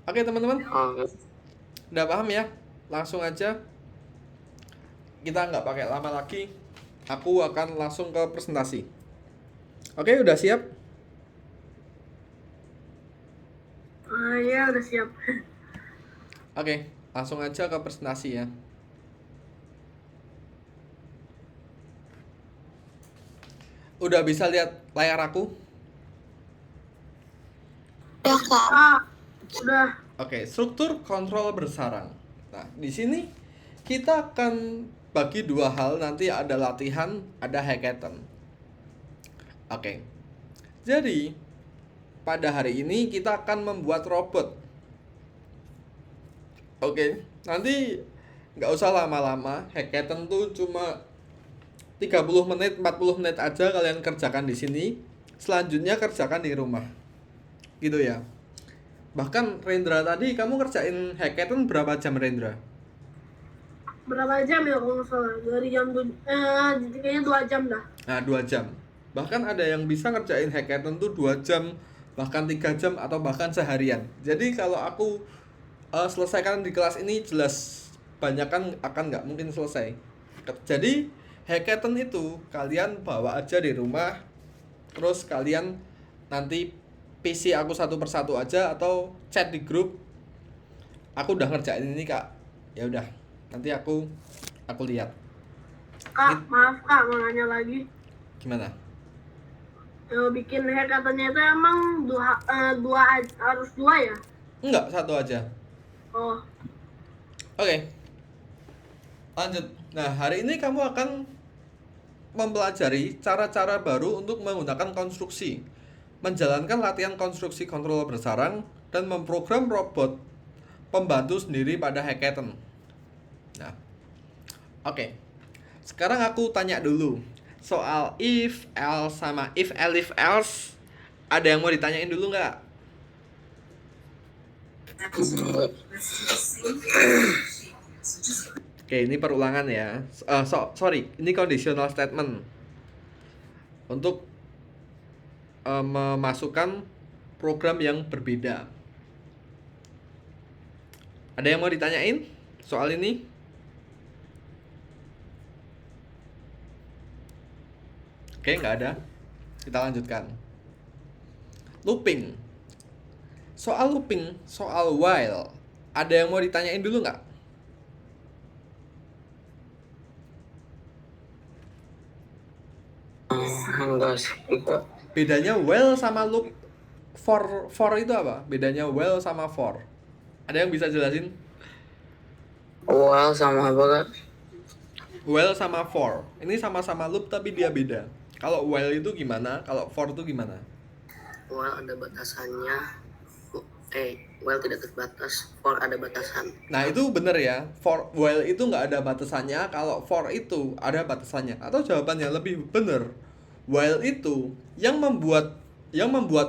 Oke teman-teman, Oke. udah paham ya? Langsung aja, kita nggak pakai lama lagi. Aku akan langsung ke presentasi. Oke, udah siap? Ya udah siap. Oke, langsung aja ke presentasi ya. Udah bisa lihat layar aku? Udah Kak. Udah. Oke, struktur kontrol bersarang. Nah, di sini kita akan bagi dua hal, nanti ada latihan, ada hackathon. Oke. Jadi, pada hari ini kita akan membuat robot. Oke, nanti nggak usah lama-lama, hackathon tuh cuma 30 menit, 40 menit aja kalian kerjakan di sini. Selanjutnya kerjakan di rumah. Gitu ya. Bahkan Rendra tadi kamu kerjain hackathon berapa jam Rendra? Berapa jam ya kalau nggak salah? Dari jam kayaknya 2 jam dah. Nah, 2 jam. Bahkan ada yang bisa ngerjain hackathon tuh 2 jam, bahkan 3 jam atau bahkan seharian. Jadi kalau aku selesaikan di kelas ini jelas banyak kan akan nggak mungkin selesai. Jadi hackathon itu kalian bawa aja di rumah, terus kalian nanti PC aku satu persatu aja atau chat di grup. Aku udah ngerjain ini kak. Ya udah, nanti aku lihat. Kak, maaf Kak, mau nanya lagi. Gimana? Bikin hackathonnya itu emang harus dua ya? Enggak, satu aja. Oh, Oke. Lanjut. Nah, hari ini kamu akan mempelajari cara-cara baru untuk menggunakan konstruksi, menjalankan latihan konstruksi kontrol bersarang, dan memprogram robot pembantu sendiri pada hackathon. Nah, oke. Sekarang aku tanya dulu soal if, else, sama if, else. Ada yang mau ditanyain dulu nggak? Oke, ini perulangan ya. Sorry, ini conditional statement untuk memasukkan program yang berbeda. Ada yang mau ditanyain soal ini? Oke, nggak ada. Kita lanjutkan. Looping. Soal looping, soal while, ada yang mau ditanyain dulu nggak? Enggak sih Kak. Bedanya while sama loop for itu apa? Bedanya while sama for. Ada yang bisa jelasin? Well sama apa Kak? While sama for. Ini sama-sama loop tapi dia beda. Kalau while itu gimana? Kalau for itu gimana? Well ada batasannya. Well tidak terbatas. For ada batasan. Nah itu bener ya. For while itu nggak ada batasannya. Kalau for itu ada batasannya. Atau jawabannya lebih bener. While itu yang membuat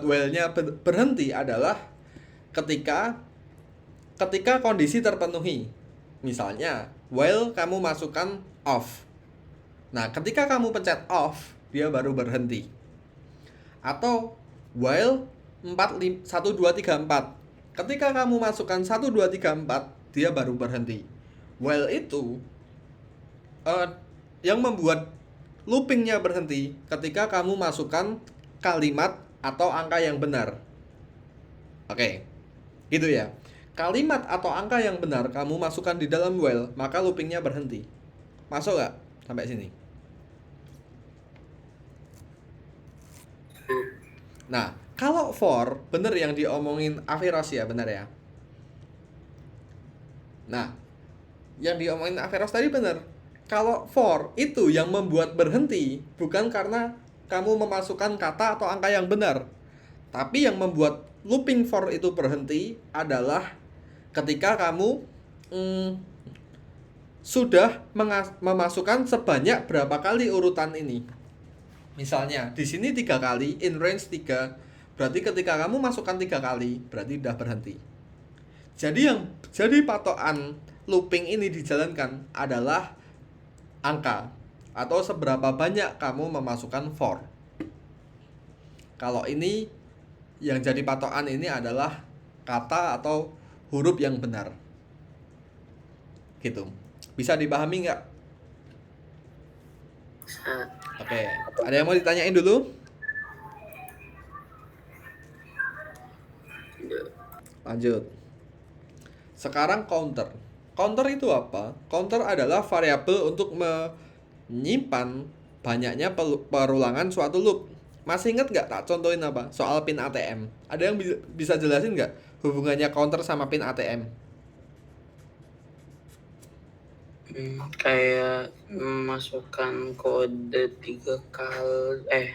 while-nya berhenti adalah ketika kondisi terpenuhi. Misalnya, while kamu masukkan off. Nah, ketika kamu pencet off, dia baru berhenti. Atau while 1, 2, 3, 4. Ketika kamu masukkan 1, 2, 3, 4, dia baru berhenti. While itu yang membuat loopingnya berhenti ketika kamu masukkan kalimat atau angka yang benar. Oke, gitu ya. Kalimat atau angka yang benar kamu masukkan di dalam while, maka loopingnya berhenti. Masuk nggak sampai sini? Nah, kalau for, bener yang diomongin Averos ya, bener ya? Nah, yang diomongin Averos tadi bener. Kalau for, itu yang membuat berhenti, bukan karena kamu memasukkan kata atau angka yang benar. Tapi yang membuat looping for itu berhenti adalah ketika kamu sudah memasukkan sebanyak berapa kali urutan ini. Misalnya, di sini 3 kali, in range 3. Berarti ketika kamu masukkan 3 kali, berarti udah berhenti. Jadi patokan looping ini dijalankan adalah angka atau seberapa banyak kamu memasukkan for. Kalau ini yang jadi patokan ini adalah kata atau huruf yang benar. Gitu. Bisa dipahami nggak? Bisa. Oke, ada yang mau ditanyain dulu? Lanjut. Sekarang counter. Counter itu apa? Counter adalah variabel untuk menyimpan banyaknya perulangan suatu loop. Masih ingat nggak tak contohin apa? Soal pin ATM. Ada yang bisa jelasin nggak hubungannya counter sama pin ATM? Kayak memasukkan kode 3 kali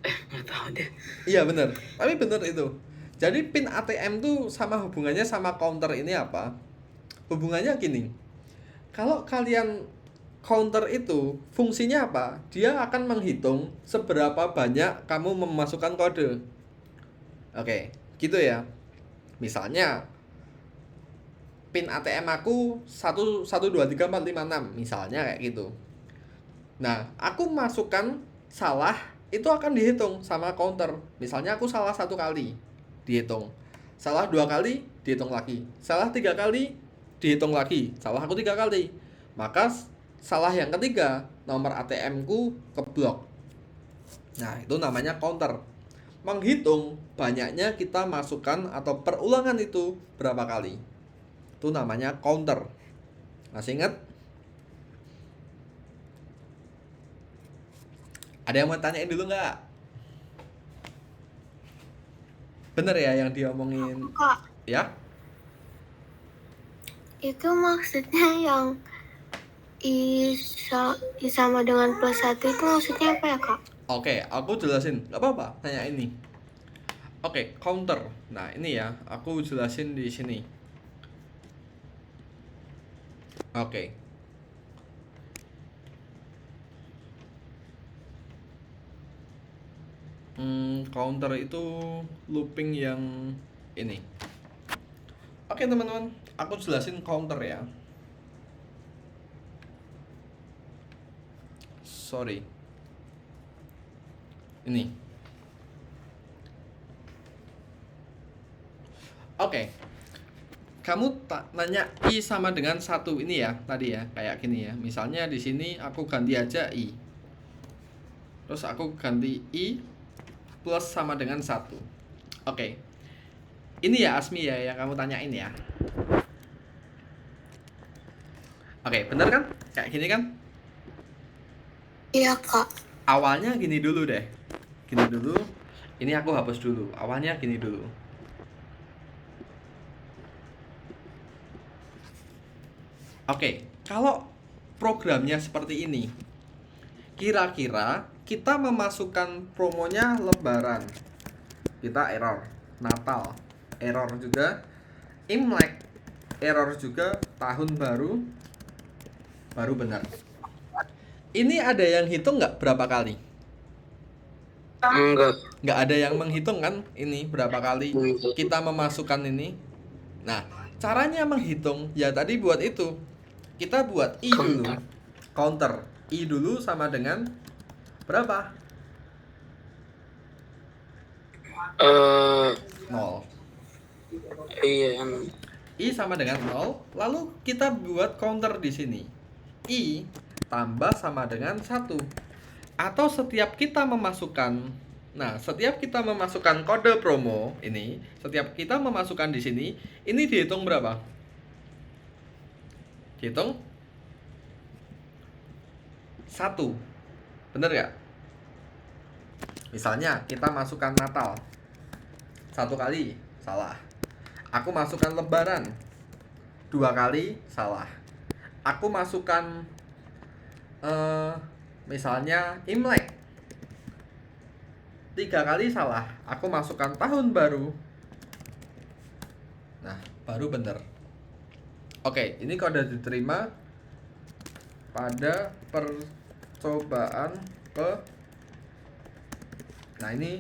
nggak tahu deh. Iya bener, tapi bener itu. Jadi pin ATM tuh sama hubungannya sama counter ini apa? Hubungannya gini. Kalau kalian counter itu fungsinya apa? Dia akan menghitung seberapa banyak kamu memasukkan kode. Oke, gitu ya. Misalnya pin ATM aku 1 1 2 3 4 5 6 misalnya kayak gitu. Nah, aku masukkan salah itu akan dihitung sama counter. Misalnya aku salah 1 kali, dihitung. Salah 2 kali, dihitung lagi. Salah 3 kali, dihitung lagi. Salah aku 3 kali. Maka salah yang ketiga, nomor ATM ku keblok. Nah, itu namanya counter. Menghitung banyaknya kita masukkan atau perulangan itu berapa kali. Itu namanya counter. Masih ingat? Ada yang mau tanyain dulu nggak? Bener ya yang diomongin? Kak, Ya? itu maksudnya yang I sama dengan plus 1 itu maksudnya apa ya, Kak? Oke, aku jelasin. Nggak apa-apa, tanya ini. Oke, counter. Nah, ini ya, aku jelasin di sini. Oke. Counter itu looping yang ini. Oke, teman-teman, aku jelasin counter ya. Sorry. Ini. Oke. Kamu nanya I sama dengan 1 ini ya, tadi ya, kayak gini ya. Misalnya di sini aku ganti aja I. Terus aku ganti I plus sama dengan 1. Oke. Ini ya Asmi ya yang kamu tanyain ya. Oke, bener kan? Kayak gini kan? Iya, Kak. Awalnya gini dulu deh. Gini dulu. Ini aku hapus dulu. Awalnya gini dulu. Oke, kalau programnya seperti ini, kira-kira kita memasukkan promonya Lebaran, kita error. Natal, error juga. Imlek, error juga. Tahun baru, baru benar. Ini ada yang hitung nggak berapa kali? Enggak. Nggak ada yang menghitung kan ini berapa kali kita memasukkan ini. Nah, caranya menghitung ya tadi buat itu. Kita buat I dulu. Counter. I dulu sama dengan berapa? 0. Iya. I sama dengan 0. Lalu kita buat counter di sini. I tambah sama dengan 1. Atau setiap kita memasukkan, nah setiap kita memasukkan kode promo ini, setiap kita memasukkan di sini, ini dihitung berapa? Dihitung 1. Bener gak? Misalnya kita masukkan Natal 1 kali, salah. Aku masukkan Lebaran 2 kali, salah. Aku masukkan misalnya Imlek 3 kali, salah. Aku masukkan tahun baru, nah baru bener. Oke, ini kode diterima pada percobaan ke, nah ini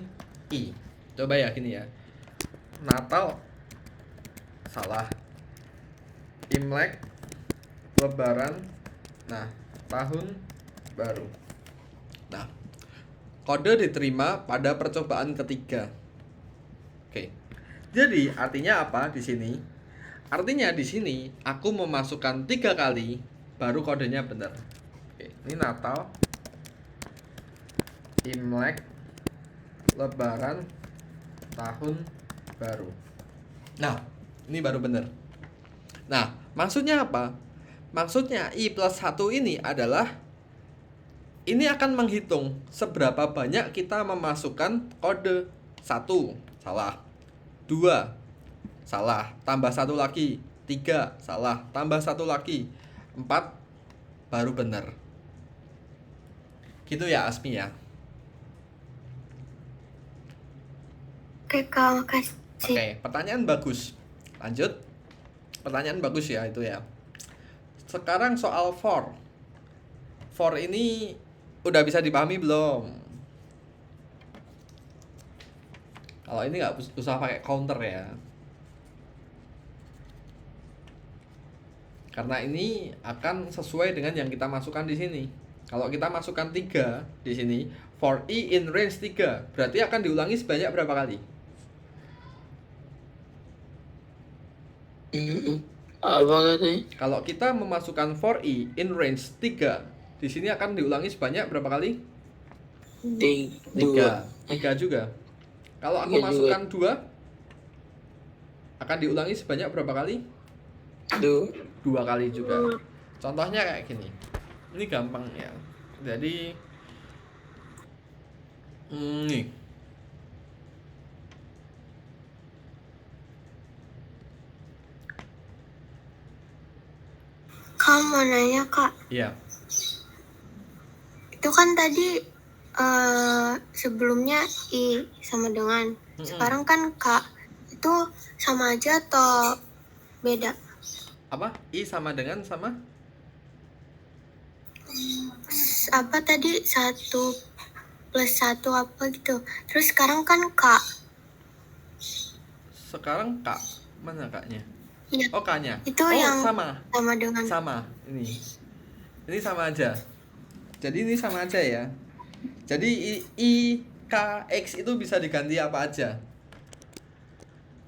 I. Coba ya gini ya. Natal salah. Imlek, Lebaran, nah tahun baru. Nah, kode diterima pada percobaan ketiga. Oke. Jadi artinya apa di sini? Artinya di sini aku memasukkan 3 kali baru kodenya benar. Oke, ini Natal, Imlek, Lebaran, Tahun Baru. Nah, ini baru benar. Nah, maksudnya apa? Maksudnya I plus 1 ini adalah ini akan menghitung seberapa banyak kita memasukkan kode. 1, salah. 2, salah. Tambah 1 lagi. 3, salah. Tambah 1 lagi. 4, baru benar. Gitu ya Asmi ya. Oke Kak, makasih. Oke, pertanyaan bagus. Lanjut. Pertanyaan bagus ya itu ya. Sekarang soal for. For ini udah bisa dipahami belum? Kalau ini nggak usah pakai counter ya. Karena ini akan sesuai dengan yang kita masukkan di sini. Kalau kita masukkan 3 di sini, for I in range 3, berarti akan diulangi sebanyak berapa kali? Apa katanya? Kalau kita memasukkan for I in range 3, di sini akan diulangi sebanyak berapa kali? 3. 3 juga. Kalau aku 3 juga. masukkan 2, akan diulangi sebanyak berapa kali? 2 kali juga. Contohnya kayak gini. Ini gampang ya. Jadi nih. Kak mau nanya Kak, Iya. itu kan tadi sebelumnya I sama dengan. Sekarang kan Kak, itu sama aja atau beda? Apa? I sama dengan sama? Apa tadi 1 plus 1 apa gitu. Terus sekarang kan Kak. Sekarang Kak. Mana Kaknya? Iya. Oh, K-nya. Itu oh, yang sama. sama dengan. Sama. Ini sama aja. Jadi ini sama aja ya. Jadi I, K, X itu bisa diganti apa aja.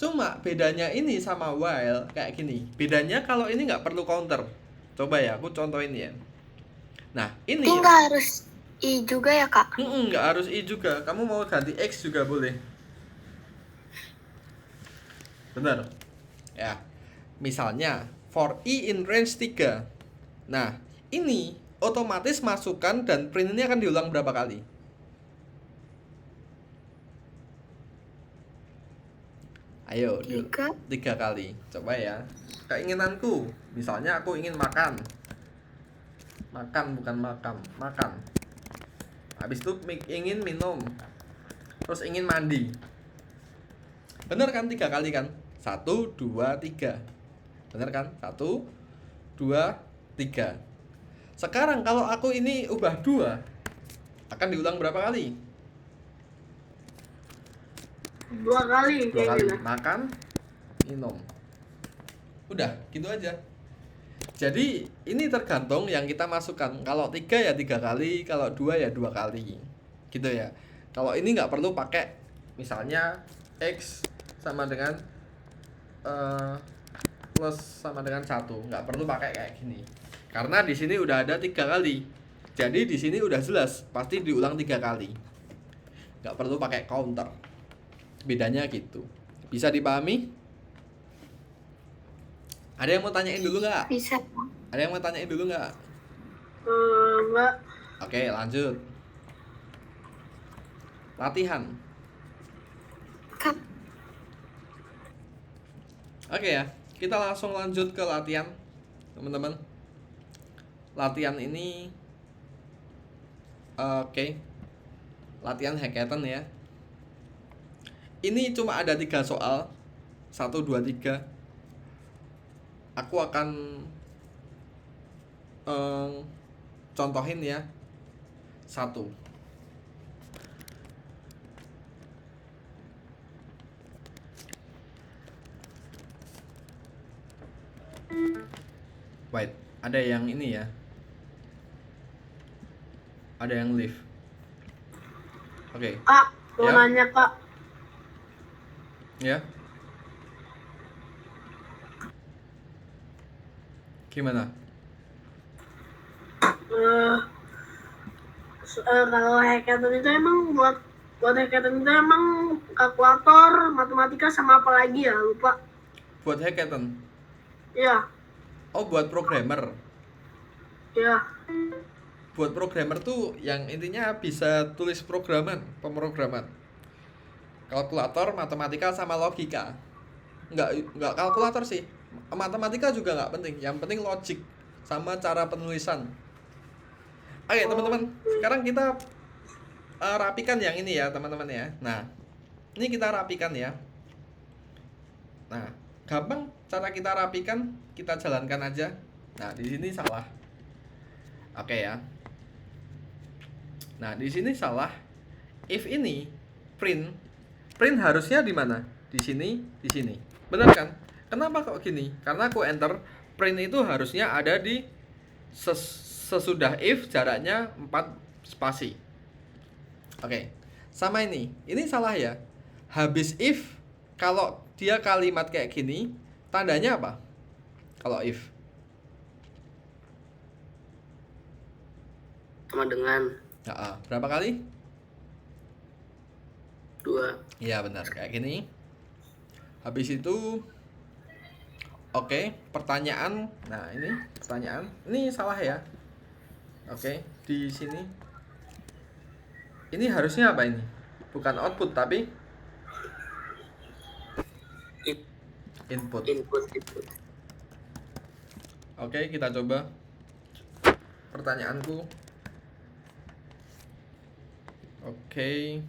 Cuma bedanya ini sama while kayak gini. Bedanya kalau ini nggak perlu counter. Coba ya, aku contohin ya. Nah, ini Tapi nggak harus I juga ya Kak? nggak harus I juga. Kamu mau ganti X juga boleh. Benar. Ya. Misalnya for I in range 3. Nah, ini otomatis masukkan dan print ini akan diulang berapa kali? Ayo, 3 kali. Coba ya. Keinginanku, misalnya aku ingin makan. Makan bukan makan, makan. Habis itu ingin minum. Terus ingin mandi. Bener kan 3 kali kan? 1, 2, 3. Bener kan? 1, 2, 3. Sekarang kalau aku ini ubah 2, akan diulang berapa kali? 2 kali. 2 kali. Kayaknya. Makan, minum. Udah, gitu aja. Jadi ini tergantung yang kita masukkan. Kalau 3 ya 3 kali, kalau 2 ya 2 kali. Gitu ya. Kalau ini nggak perlu pakai misalnya X sama dengan plus sama dengan 1, nggak perlu pakai kayak gini. Karena di sini udah ada 3 kali. Jadi di sini udah jelas pasti diulang 3 kali. Nggak perlu pakai counter. Bedanya gitu. Bisa dipahami? Ada yang mau tanyain dulu nggak? Bisa. Ada yang mau tanyain dulu nggak? Enggak. Oke, lanjut. Latihan. Kak, Oke ya, kita langsung lanjut ke latihan, teman-teman. Latihan ini, oke. Latihan hackathon ya. Ini cuma ada 3 soal, 1, 2, 3. Aku akan contohin ya. 1. Wait, ada yang ini ya. Ada yang leave. Oke. Kak, mau Ya. nanya Kak. Ya. Gimana? Eh, kalau hackathon itu emang buat hackathon itu emang kalkulator, matematika sama apa lagi ya, lupa. Buat hackathon? Ya, Oh, buat programmer. ya. Buat programmer tuh yang intinya bisa tulis pemrograman. Kalkulator, matematika sama logika. Nggak kalkulator sih. Matematika juga nggak penting. Yang penting logik sama cara penulisan. Oke, teman-teman. Sekarang kita rapikan yang ini ya, teman-teman ya. Nah, ini kita rapikan ya. Nah, gampang cara kita rapikan, kita jalankan aja. Nah, di sini salah. Oke ya. Nah, di sini salah. If ini print harusnya di mana? Di sini, di sini. Benar kan? Kenapa kok gini? Karena aku enter print itu harusnya ada di sesudah if jaraknya 4 spasi. Oke. Sama ini. Ini salah ya. Habis if, kalau dia kalimat kayak gini, tandanya apa? Kalau if Sama dengan berapa kali? 2. Iya benar, kayak gini. Habis itu oke, pertanyaan. Nah, ini pertanyaan. Ini salah ya. Oke, di sini. Ini harusnya apa ini? Bukan output tapi input. Input. Oke, kita coba pertanyaanku. Oke.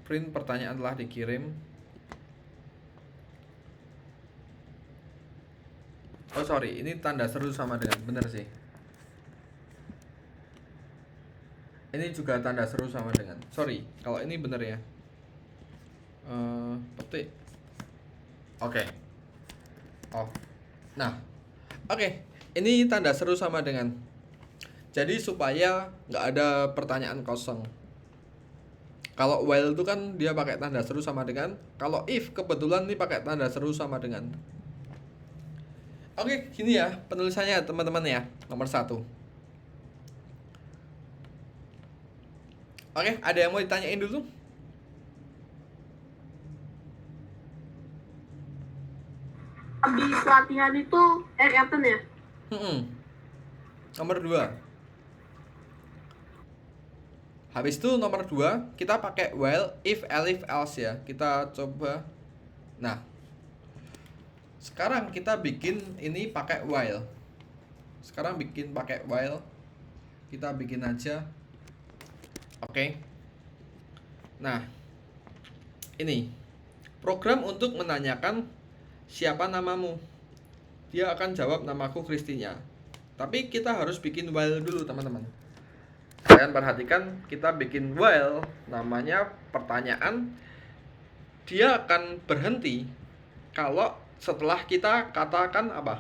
Print pertanyaan telah dikirim. Oh sorry, ini tanda seru sama dengan, bener sih. Ini juga tanda seru sama dengan. Sorry, kalau ini bener ya. Petik. Oke. Oh. Nah, oke. Ini tanda seru sama dengan. Jadi supaya nggak ada pertanyaan kosong. Kalau while itu kan dia pakai tanda seru sama dengan. Kalau if kebetulan ini pakai tanda seru sama dengan. Oke, gini ya penulisannya teman-teman ya. Nomor 1. Oke, ada yang mau ditanyain dulu? Habis latihan itu hackathon ya? Nomor 2. Habis itu nomor 2 kita pakai while, if, elif, else ya. Kita coba. Nah, sekarang kita bikin ini pakai while. Sekarang bikin pakai while. Kita bikin aja. Oke. Nah, ini program untuk menanyakan siapa namamu. Dia akan jawab namaku Kristina. Tapi kita harus bikin while dulu teman-teman. Kalian perhatikan, kita bikin while, namanya pertanyaan. Dia akan berhenti kalau setelah kita katakan apa?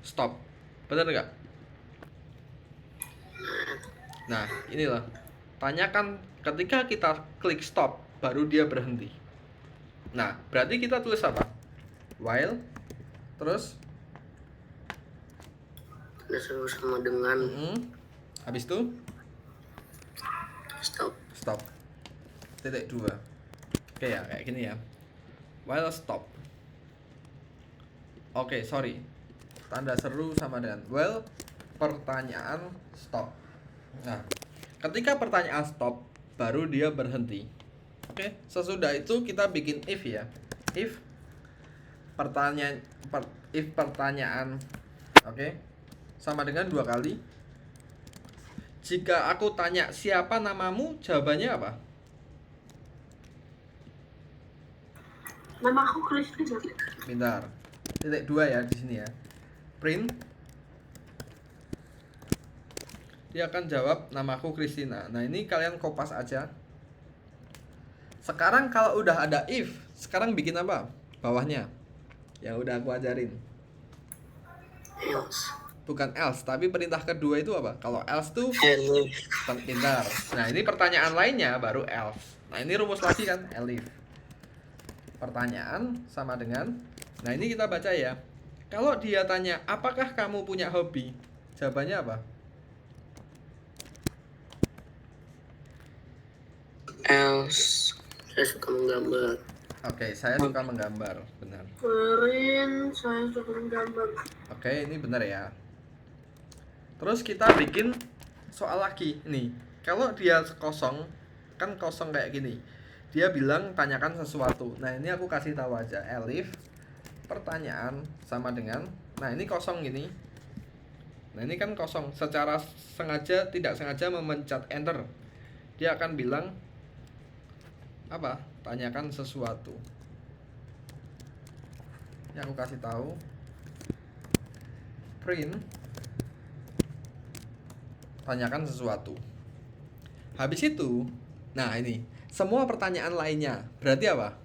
Stop. Benar nggak? Nah, inilah. Tanyakan ketika kita klik stop, baru dia berhenti. Nah, berarti kita tulis apa? While, terus Tanda seru sama dengan. Habis itu Stop. stop. Titik 2. Oke ya, kayak gini ya. While stop. Oke, sorry. Tanda seru sama dengan while, pertanyaan stop. Nah, ketika pertanyaan stop, baru dia berhenti. Oke, sesudah itu kita bikin if ya. If pertanyaan oke, sama dengan 2 kali. Jika aku tanya siapa namamu, jawabannya apa? Nama aku Kristina. Bentar. Titik 2 ya di sini ya. Print. Dia akan jawab namaku Kristina. Nah, ini kalian kopas aja. Sekarang kalau udah ada if, sekarang bikin apa? Bawahnya. Yang udah aku ajarin. Else. Bukan else, tapi perintah kedua itu apa? Kalau else tuh Elif. pintar. Nah, ini pertanyaan lainnya baru else. Nah, ini rumus lagi kan, elif. Pertanyaan sama dengan Nah, ini kita baca ya. Kalau dia tanya, apakah kamu punya hobi? Jawabannya apa? Else, saya suka menggambar. Oke, saya suka menggambar. Benar. Ferin, saya suka menggambar. Oke, ini benar ya. Terus kita bikin soal lagi nih. Kalau dia kosong, kan kosong kayak gini. Dia bilang tanyakan sesuatu. Nah, ini aku kasih tahu aja. Elif, pertanyaan sama dengan. Nah, ini kosong gini. Nah, ini kan kosong. Secara sengaja, tidak sengaja memencet enter. Dia akan bilang apa? Tanyakan sesuatu. Ini aku kasih tahu. Print. Tanyakan sesuatu. Habis itu, nah ini, semua pertanyaan lainnya berarti apa?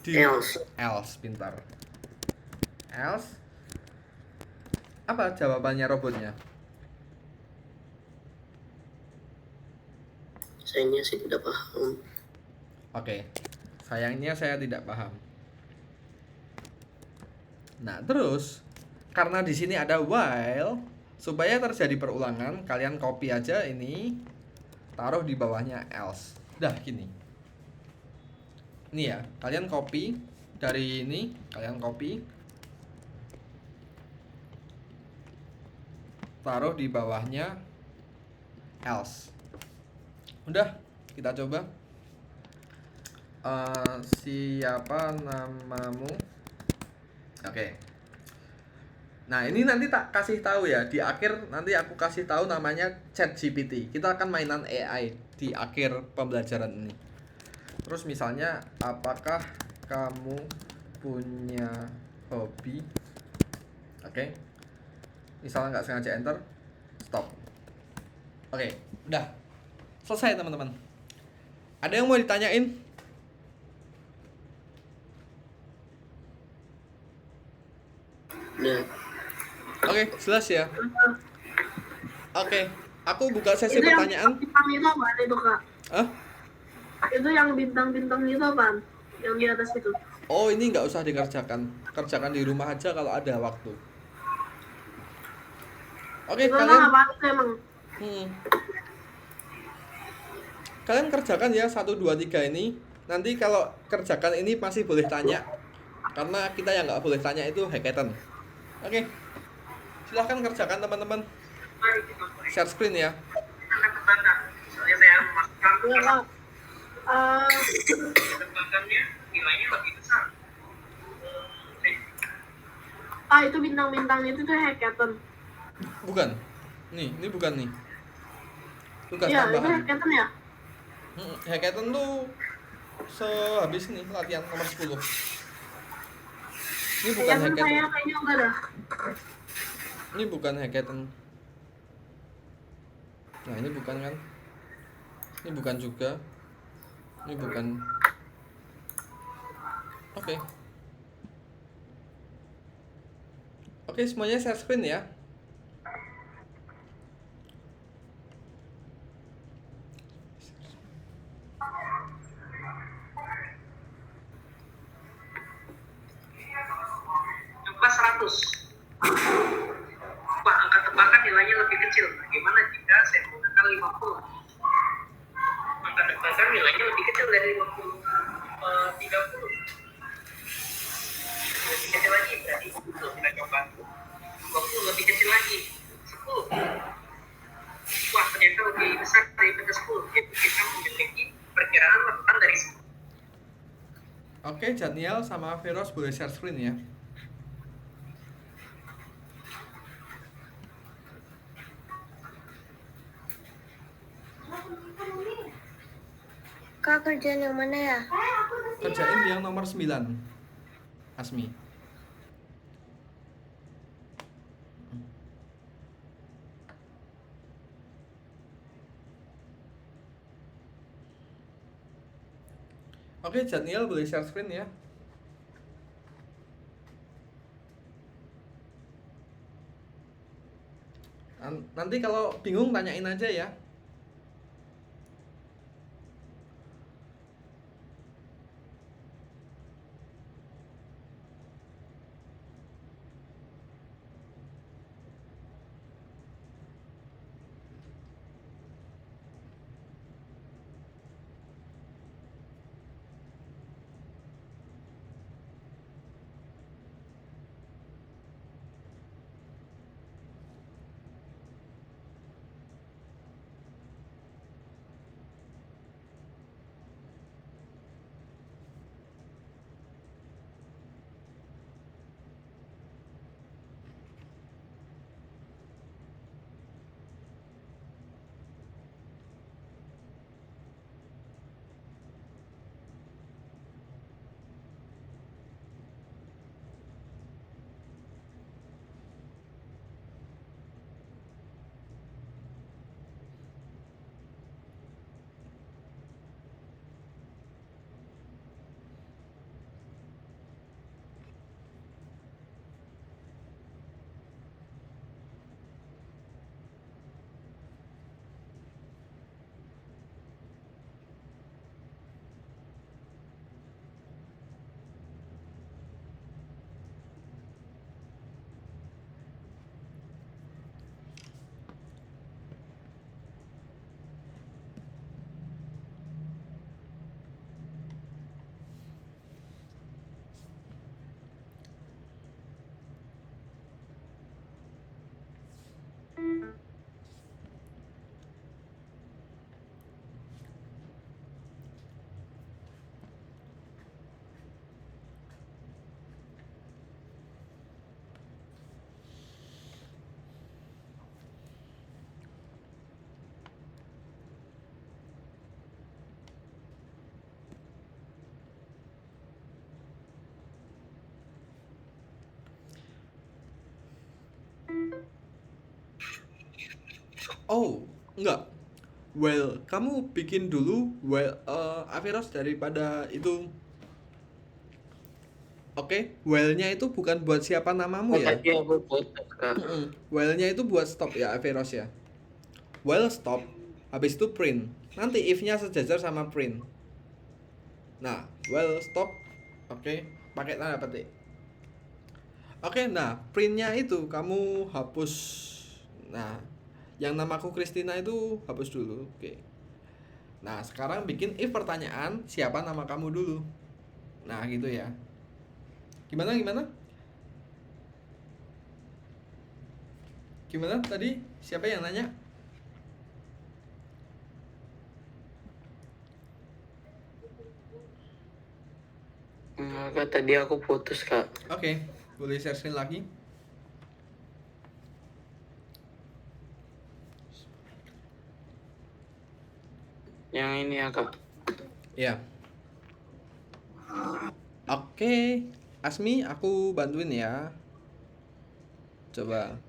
Else, pintar. Else, apa jawabannya robotnya? Sayangnya sih tidak paham. Oke, sayangnya saya tidak paham. Nah, terus karena di sini ada while, supaya terjadi perulangan, kalian copy aja ini, taruh di bawahnya else. Udah gini. Ini ya, kalian copy dari ini, kalian copy, taruh di bawahnya else. Udah, kita coba. Siapa namamu? Oke. Nah, ini nanti tak kasih tahu ya. Di akhir nanti aku kasih tahu namanya ChatGPT. Kita akan mainan AI di akhir pembelajaran ini. Terus misalnya, apakah kamu punya hobi? Oke. Misalnya nggak sengaja enter, stop. Oke, udah. Selesai teman-teman. Ada yang mau ditanyain? Nah, Oke, jelas ya. Oke, aku buka sesi Itu yang pertanyaan. bintang itu apa itu kak? Hah? Itu yang bintang-bintang itu apa? Yang di atas itu. Oh, ini nggak usah dikerjakan. Kerjakan di rumah aja kalau ada waktu. Oke, Itu kalian emang apa itu emang? Kalian kerjakan ya 1, 2, 3 ini. Nanti kalau kerjakan ini masih boleh tanya. Karena kita yang nggak boleh tanya itu hackathon. Oke. Silahkan kerjakan teman-teman. Share screen ya. Ya kak. Itu bintang-bintang itu tuh hackathon. Bukan. Ini bukan nih. Tugas Iya, itu tambahan. hackathon ya? Hackathon tuh sehabis nih latihan nomor 10. Ini bukan Hackathon hackathon. saya kayaknya enggak dah. Ini bukan hackathon. Nah, ini bukan kan? Ini bukan juga. Ini bukan. Oke. Oke, semuanya share screen ya. Coba 100. Pak, angka tebakan nilainya lebih kecil. Bagaimana jika saya menggunakan 50? Angka tebakan nilainya lebih kecil dari 50. 30. Lebih kecil lagi, berarti 10 kita coba. 20 lebih kecil lagi. 10. Wah, ternyata lebih besar daripada 10. Jadi kita memiliki perkiraan letupan dari 10. Oke, Jadniel sama Feros boleh share screen ya. Kak, kerjaan yang mana ya? Kerjain yang nomor 9. Asmi. Oke, Jadniel boleh share screen ya. Nanti kalau bingung tanyain aja ya. Oh, enggak. Well, kamu bikin dulu well Averroes daripada itu. Oke, well-nya itu bukan buat siapa namamu Oh, ya. tadi aku putus, Kak. Well-nya itu buat stop ya Averroes ya. Well stop, habis itu print. Nanti if-nya sejajar sama print. Nah, well stop, oke, pakai tanda petik. Oke, nah printnya itu kamu hapus. Nah, yang namaku Christina itu hapus dulu. Oke. Nah, sekarang bikin if pertanyaan siapa nama kamu dulu. Nah, gitu ya. Gimana gimana? Gimana tadi? Siapa yang nanya? Kak, tadi aku putus, Kak. Oke, boleh share screen lagi? Yang ini ya, Kak. Ya. Oke, Asmi, aku bantuin ya. Coba.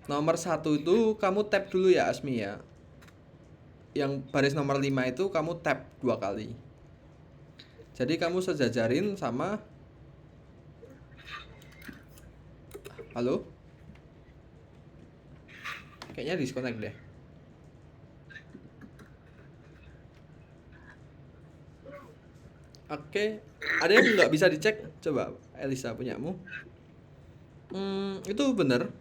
Nomor 1 itu kamu tap dulu ya, Asmi ya. Yang baris nomor 5 itu kamu tap 2 kali. Jadi kamu sejajarin sama. Halo? Kayaknya disconnect deh. Oke, ada yang nggak bisa dicek? Coba Elisa punyamu. Itu bener.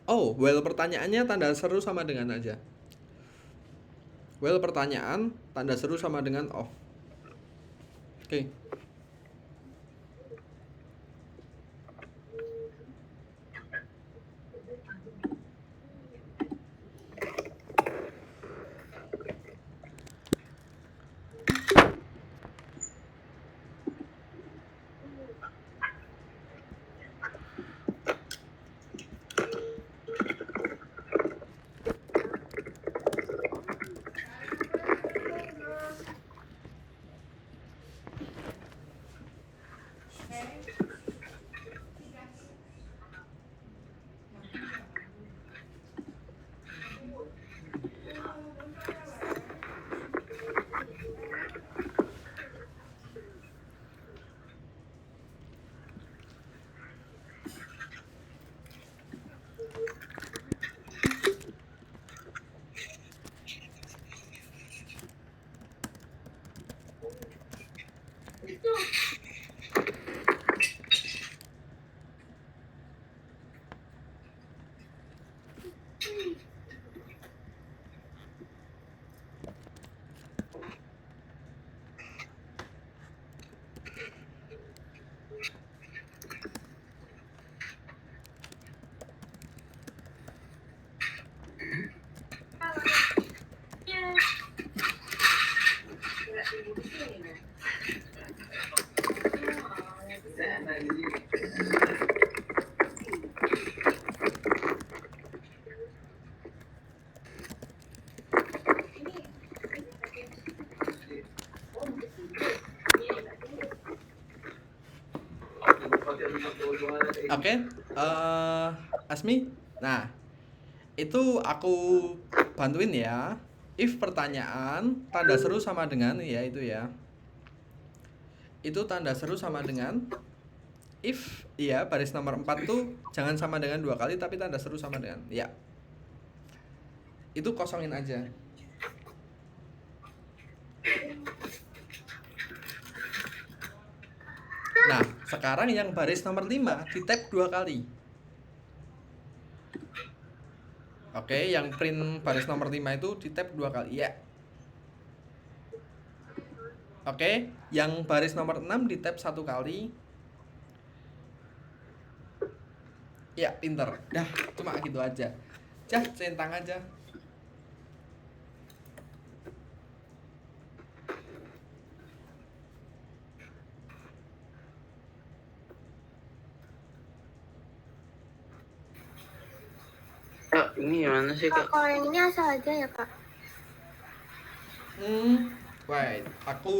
Oh, well pertanyaannya tanda seru sama dengan aja. Well pertanyaan tanda seru sama dengan off. Oke. Oke, Asmi. Nah, itu aku bantuin ya. If pertanyaan tanda seru sama dengan ya itu ya. Itu tanda seru sama dengan if iya baris nomor 4 tuh jangan sama dengan 2 kali tapi tanda seru sama dengan ya. Itu kosongin aja. Nah, sekarang yang baris nomor 5 di tab 2 kali. Oke, yang print baris nomor 5 itu di tab 2 kali. Ya. Oke, yang baris nomor 6 di tab 1 kali. Ya, pinter. Dah, cuma gitu aja. Centang aja. Kak, ini gimana sih, Kak, Kak? kalau yang ini asal aja ya, Kak? Wait, aku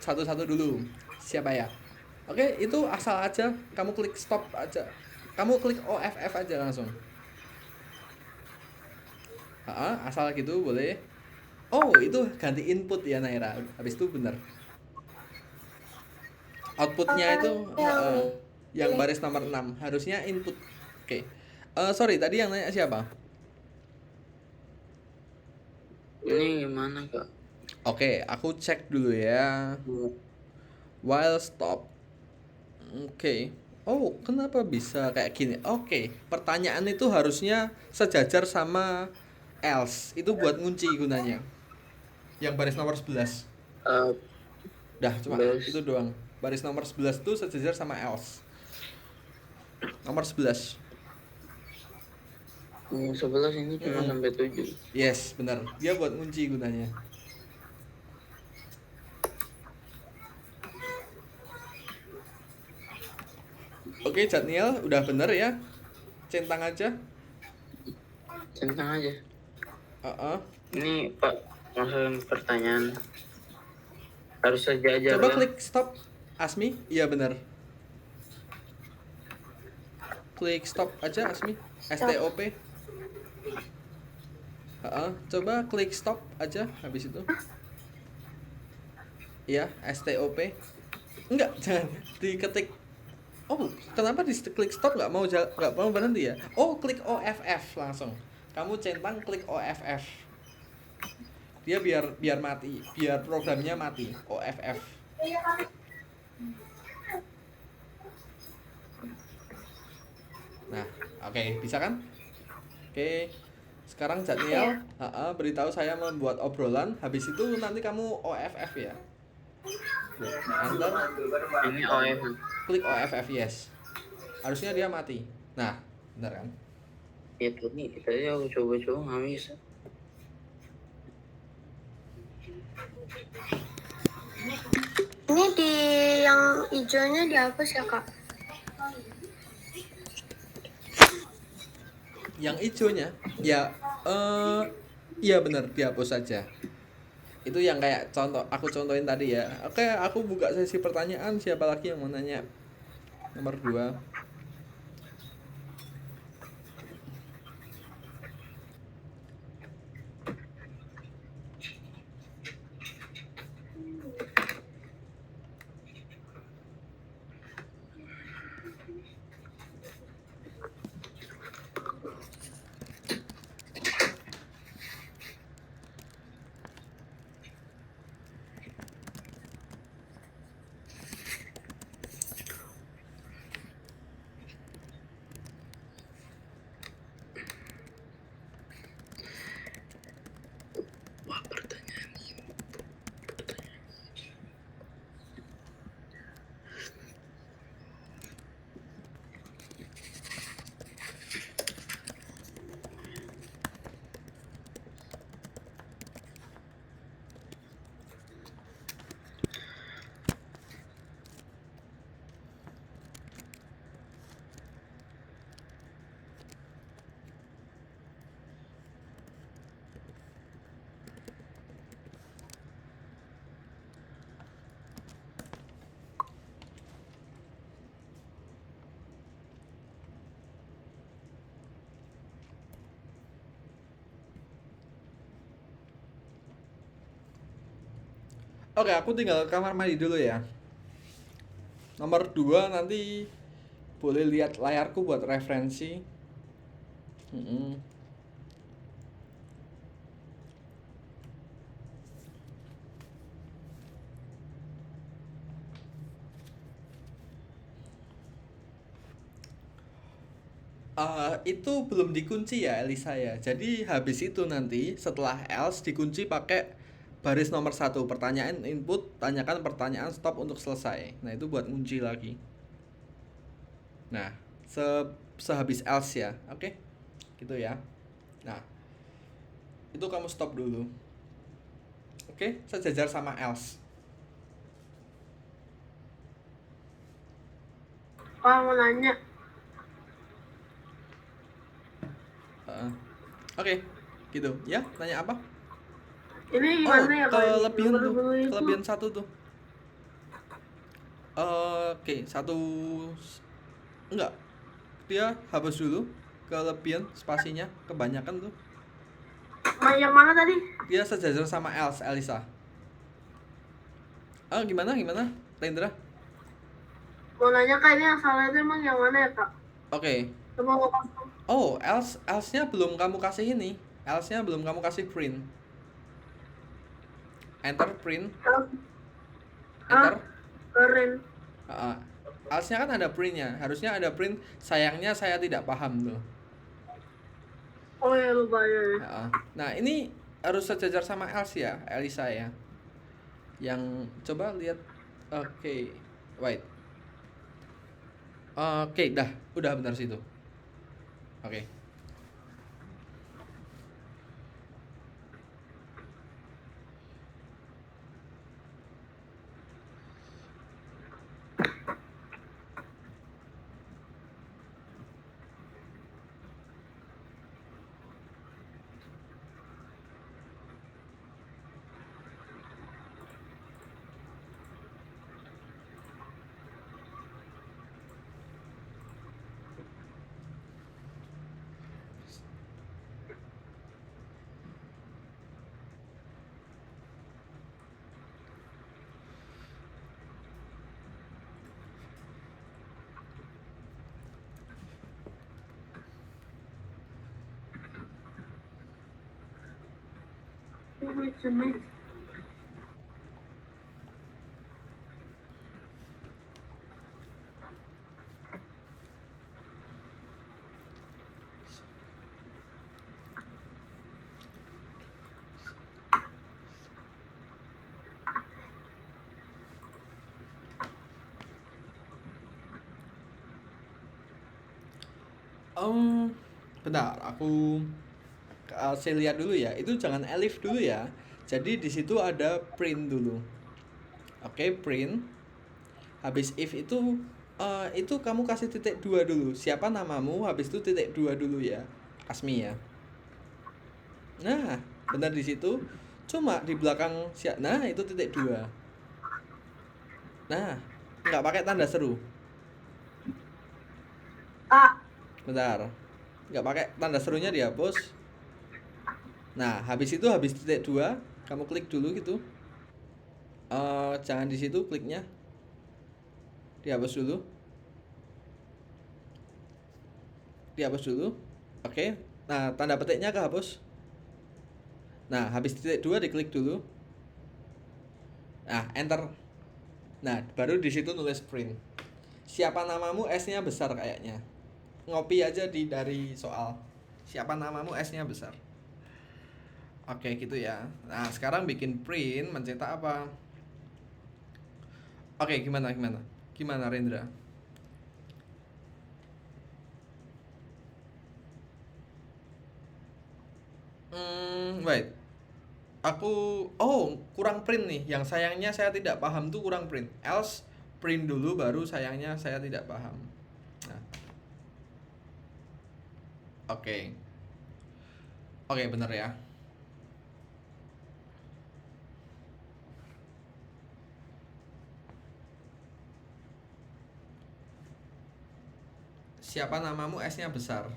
satu-satu dulu. Siapa ya? Oke, itu asal aja. Kamu klik stop aja. Kamu klik OFF aja langsung. Asal gitu boleh. Oh, itu ganti input ya Naira. Habis itu bener. Outputnya itu yang baris nomor 6 harusnya input. Oke. Sorry, tadi yang nanya siapa? Ini gimana kak? Oke, aku cek dulu ya. While stop. Oke. Oh, kenapa bisa kayak gini? Oke, pertanyaan itu harusnya sejajar sama else. Itu buat ngunci gunanya. Yang baris nomor 11. Eh, Dah, cuma baris. itu doang. Baris nomor 11 itu sejajar sama else. Nomor 11. Yang 11 ini cuma sampai 7. Yes, benar. Dia buat ngunci gunanya. Oke, Jatniel, udah bener ya? Centang aja. Centang aja. Ini Pak, maksudnya pertanyaan harus saja aja. Coba klik stop, Asmi. Iya bener. Klik stop aja, Asmi. STOP. Coba klik stop aja habis itu. Iya, STOP. Enggak, jangan diketik. Oh, kenapa di klik stop nggak mau berhenti ya? Oh, klik OFF langsung. Kamu centang klik OFF. Dia biar mati, biar programnya mati. OFF. Nah, oke, bisa kan? Oke. Sekarang Jatniel, beritahu saya membuat obrolan. Habis itu nanti kamu OFF ya. Enter. Ini OFF. Klik OFF, yes. Harusnya dia mati. Nah, benar kan? Ya tadi aku coba-coba nggak bisa. Ini di yang hijaunya dihapus ya kak? Yang hijaunya, ya, iya benar dihapus saja. Itu yang kayak contoh aku contohin tadi ya. Oke, aku buka sesi pertanyaan. Siapa lagi yang mau nanya? Nomor 2. Oke, aku tinggal ke kamar mandi dulu ya. Nomor 2 nanti boleh lihat layarku buat referensi. Itu belum dikunci ya Elisa ya. Jadi habis itu nanti setelah else dikunci pakai baris nomor 1. Pertanyaan input, tanyakan pertanyaan stop untuk selesai. Nah, itu buat ngunci lagi. Nah, sehabis else ya. Oke. Gitu ya. Nah, itu kamu stop dulu. Oke, sejajar sama else. Mau nanya. Oke, gitu ya. Tanya apa? Ini gimana ya kalau kelebihan tuh, dulu itu? kelebihan 1 tuh. Oke, 1 enggak. Dia hapus dulu kelebihan spasinya kebanyakan tuh. Yang mana tadi? Dia sejajar sama else, Elisa. Oh, gimana? Rendra? Mau nanya kak, ini yang salah itu emang yang mana ya kak? Oke. Coba gua kasih. Oh, else-nya belum kamu kasih ini. Else-nya belum kamu kasih print. Enter print. Enter. Keren. Else-nya kan ada print-nya. Harusnya ada print. Sayangnya saya tidak paham tuh. Oh ya lupa ya. Nah, ini harus sejajar sama else ya, Elisa ya. Yang coba lihat. Oke. Wait. Oke, udah benar situ. Oke. Bentar, saya lihat dulu ya. Itu jangan elif dulu ya. Jadi di situ ada print dulu. Oke, print. Habis if itu kamu kasih titik 2 dulu. Siapa namamu? Habis itu titik 2 dulu ya. Asmi ya. Nah, benar di situ. Cuma di belakang nah itu titik 2. Nah, nggak pakai tanda seru. Bentar. Nggak pakai tanda serunya dihapus. Nah, habis titik 2, kamu klik dulu gitu. Jangan di situ kliknya. Dihapus dulu. Oke. Nah, tanda petiknya kehapus. Nah, habis titik 2 diklik dulu. Nah, enter. Nah, baru di situ nulis print. Siapa namamu, S-nya besar kayaknya. Ngopi aja dari soal. Siapa namamu, S-nya besar. Oke, gitu ya. Nah, sekarang bikin print mencetak apa? Oke, gimana? Gimana, Rendra? Wait. Kurang print nih. Yang sayangnya saya tidak paham tuh kurang print. Else print dulu baru sayangnya saya tidak paham. Nah. Oke, bener ya. Siapa namamu, S-nya besar.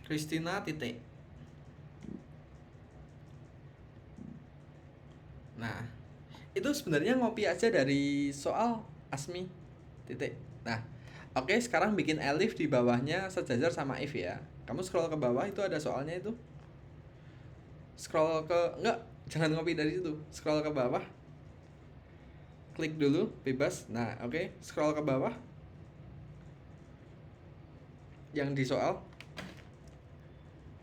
Christina titik. Nah, itu sebenarnya ngopi aja dari soal Asmi titik. Nah, oke, sekarang bikin elif di bawahnya sejajar sama if ya. Kamu scroll ke bawah itu ada soalnya itu. Jangan ngopi dari situ. Scroll ke bawah. Klik dulu, bebas. Nah, oke, scroll ke bawah. Yang di soal.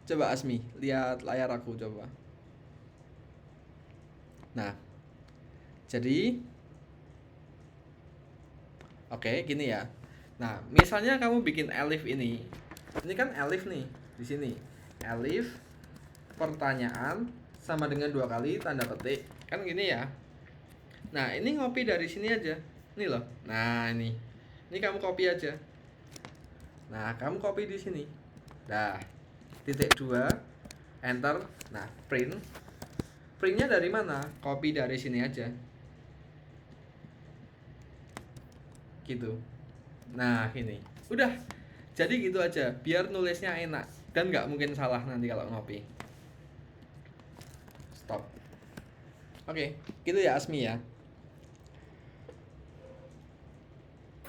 Coba Asmi, lihat layar aku coba. Nah, jadi oke, gini ya. Nah, misalnya kamu bikin elif ini. Ini kan elif nih, di sini. Elif pertanyaan sama dengan 2 kali tanda petik. Kan gini ya. Nah, ini ngopi dari sini aja. Ini loh. Nah, ini. Ini kamu copy aja. Nah, kamu copy di sini. Dah. Titik 2. enter. Nah, printnya dari mana? Copy dari sini aja gitu. Nah, ini udah. Jadi gitu aja, biar nulisnya enak dan nggak mungkin salah nanti kalau ngopi. Stop. Oke, gitu ya Asmi ya.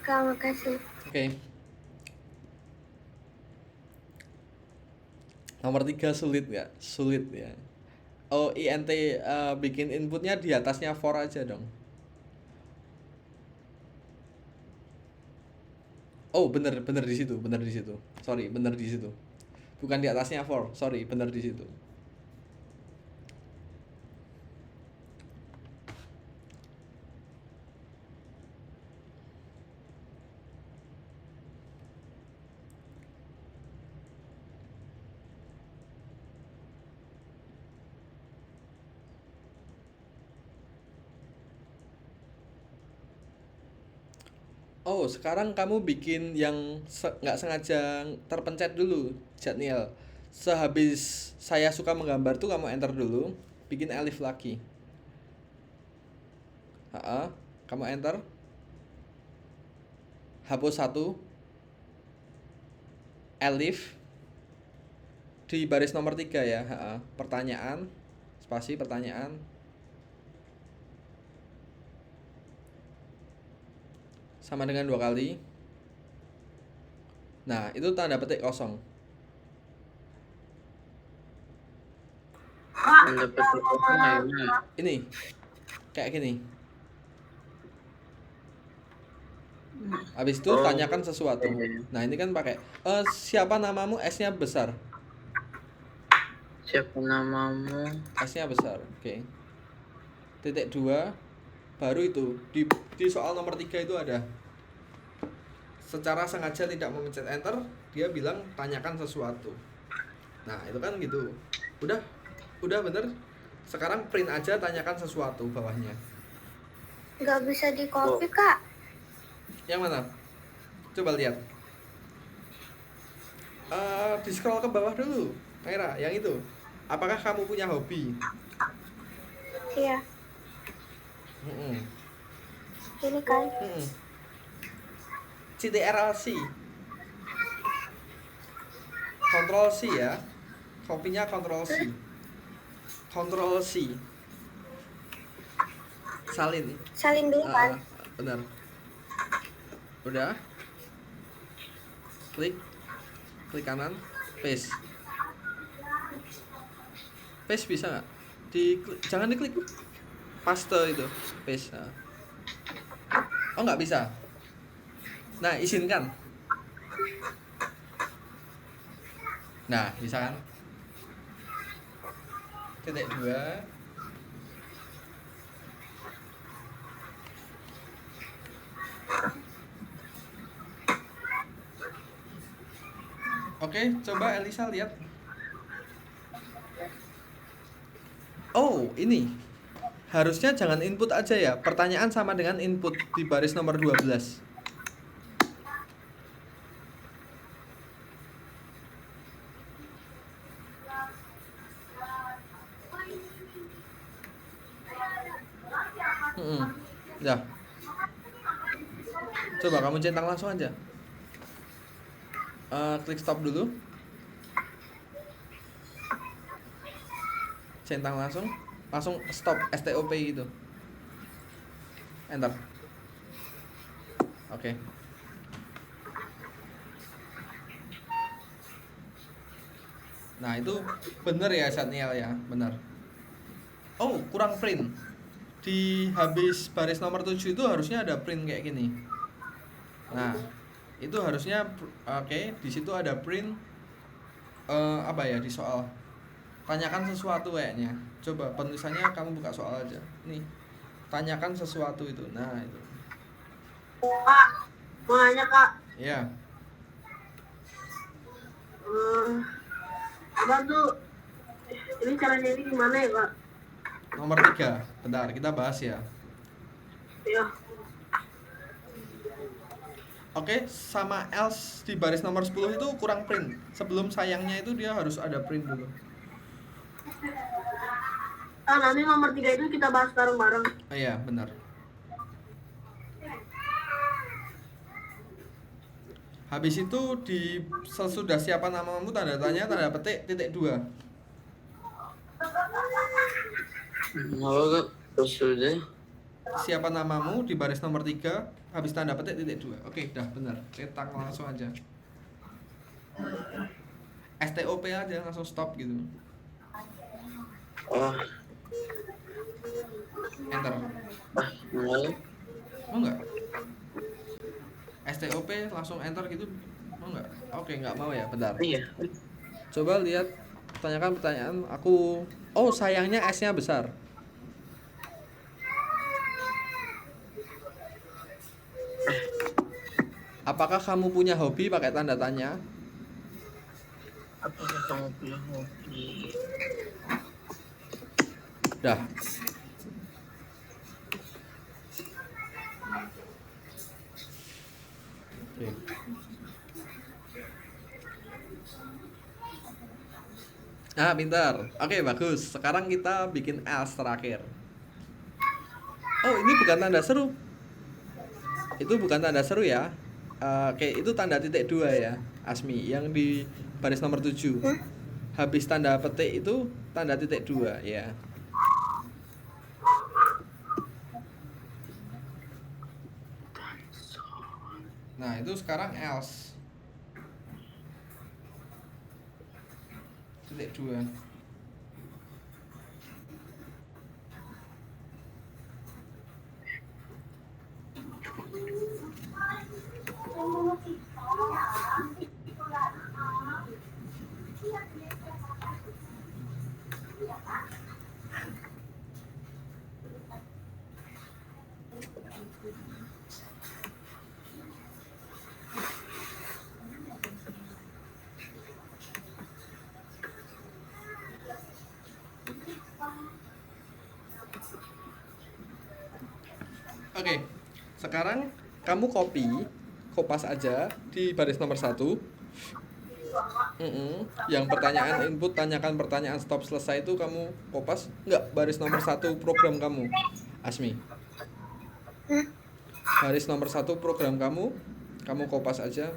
Kak, makasih. Oke. Nomor 3 sulit nggak? Sulit ya. Oh, INT bikin inputnya di atasnya for aja dong. Oh, bener di situ, bener di situ. Sorry, bener di situ. Bukan di atasnya for, sorry, bener di situ. Oh, sekarang kamu bikin yang nggak sengaja terpencet dulu, Jatniel. Sehabis saya suka menggambar tuh kamu enter dulu, bikin elif lagi. Kamu enter. Hapus 1. Elif di baris nomor 3 ya. Pertanyaan, spasi pertanyaan. Sama dengan 2 kali. Nah, itu tanda petik kosong. Kak, Tanda petik kosong kayak gimana? Ini kayak gini. Habis itu Oh. tanyakan sesuatu. Nah, ini kan pakai siapa namamu, S-nya besar. Siapa namamu? S-nya besar. Oke. Titik 2 baru itu di soal nomor 3 itu ada secara sengaja tidak memencet enter, dia bilang tanyakan sesuatu. Nah, itu kan gitu. Udah bener. Sekarang print aja tanyakan sesuatu bawahnya. Nggak bisa di copy, Kak. Yang mana? Coba lihat. Di scroll ke bawah dulu, Kaira, yang itu. Apakah kamu punya hobi? Iya, Mm-mm. ini kan. CTRL-C. Ctrl C ya. Kopinya Ctrl C. Ctrl C. Salin. Salin dulu kan. Benar. Udah. Klik kanan, paste. Paste bisa nggak? Jangan diklik. Paste itu, paste. Oh, nggak bisa. Nah, izinkan. Nah, bisa kan? Titik 2. Oke, coba Elisa lihat. Oh, ini. Harusnya jangan input aja ya. Pertanyaan sama dengan input di baris nomor 12. Ya. Coba kamu centang langsung aja. Klik stop dulu. Centang langsung stop, STOP gitu. Enter. Oke. Nah, itu bener ya Satniel ya, bener. Oh, kurang print. Di habis baris nomor 7 itu harusnya ada print kayak gini. Nah, itu harusnya oke, di situ ada print apa ya di soal. Tanyakan sesuatu kayaknya. Coba penulisannya kamu buka soal aja. Nih. Tanyakan sesuatu itu. Nah, itu. Kak, mau nanya Kak. Ya. Apa tuh? Ini caranya ini gimana ya Kak? Nomor 3. Bentar, kita bahas ya. Ya. Oke, sama else di baris nomor 10 itu kurang print. Sebelum sayangnya itu dia harus ada print dulu. Nanti nomor 3 itu kita bahas bareng-bareng. Iya, benar. Habis itu di sesudah siapa namamu tanda tanya tanda petik titik 2. Apa kak? Terus sudah. Siapa namamu di baris nomor 3 habis tanda petik titik 2. Oke, dah benar. Cetak langsung aja. STOP aja langsung stop gitu. Oh, Enter. mulai. Mau nggak? STOP langsung enter gitu. Mau nggak? Oke, nggak mau ya, bentar. Iya. Coba lihat, tanyakan pertanyaan. Aku, oh sayangnya S-nya besar. Apakah kamu punya hobi pakai tanda tanya? Apakah kamu punya hobi? Dah. Oke. Pintar. Oke, bagus. Sekarang kita bikin else terakhir. Oh, ini bukan tanda seru. Itu bukan tanda seru ya. Oke, itu tanda titik 2 ya, Asmi, yang di baris nomor 7. Habis tanda petik itu tanda titik 2 ya. Nah, itu sekarang else. Titik 2. Oke, sekarang kamu kopas aja di baris nomor 1. Yang pertanyaan input, tanyakan pertanyaan, stop, selesai itu kamu kopas. Enggak, baris nomor 1 program kamu, Asmi. Baris nomor 1 program kamu kopas aja.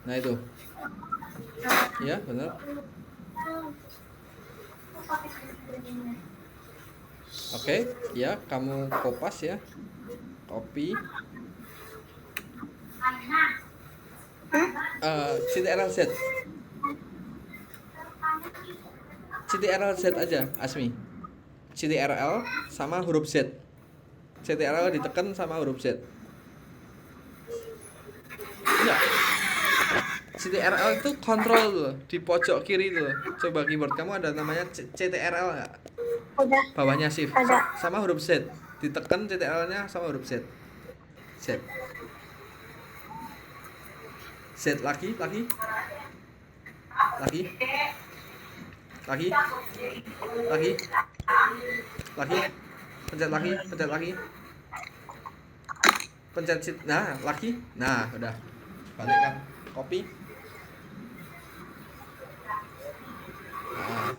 Nah itu. Ya, benar. Oke, ya, kamu kopas ya. Copy. CTRL-Z. CTRL-Z aja, Asmi. CTRL sama huruf Z. CTRL ditekan sama huruf Z. Enggak. CTRL itu kontrol tuh, di pojok kiri tuh. Coba keyboard kamu ada namanya CTRL enggak? Udah. Bawahnya shift. Ada. Sama huruf Z. Ditekan CTRL-nya sama huruf Z. Z. Z lagi. Lagi. Pencet lagi. Pencet shift. Nah, lagi. Nah, udah. Balikkan. Copy. Nah.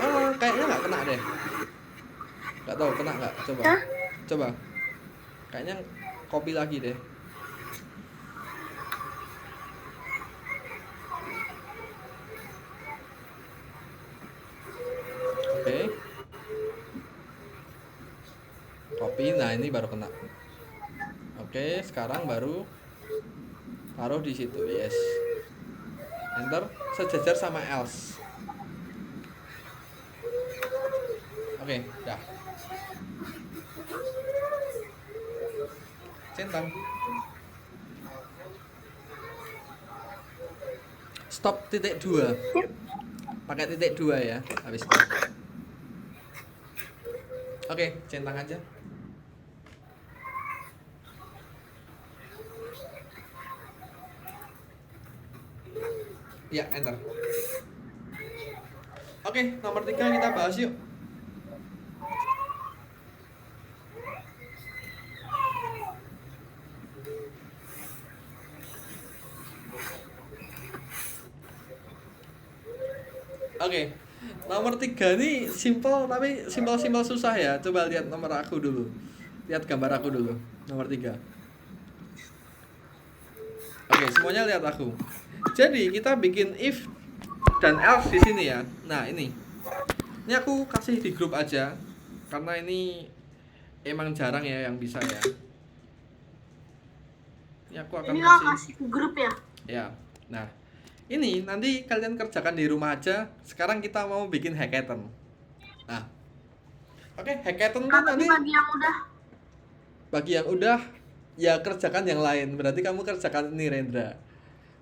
Oh, kayaknya nggak kena deh. Nggak tahu kena nggak? Coba. Kayaknya copy lagi deh. Oke. Copy. Nah, ini baru kena. Oke, sekarang baru taruh di situ. Yes. Enter, sejajar sama else. Oke, dah. Centang. Stop titik 2. Pakai titik 2 ya, habis itu. Oke, centang aja. Ya, enter. Oke, nomor 3 kita bahas yuk. Oke. Nomor 3 ini simple tapi simpel susah ya. Coba lihat nomor aku dulu. Lihat gambar aku dulu. Nomor 3. Oke, semuanya lihat aku. Jadi kita bikin if dan else di sini ya. Nah, ini. Ini aku kasih di grup aja karena ini emang jarang ya yang bisa ya. Ini aku akan Ini kak kasih ke grup ya. Ya. Nah, ini nanti kalian kerjakan di rumah aja. Sekarang kita mau bikin hackathon. Nah. Oke, hackathon Kak, kan tapi nanti bagi yang udah. bagi yang udah ya kerjakan yang lain. Berarti kamu kerjakan ini Rendra.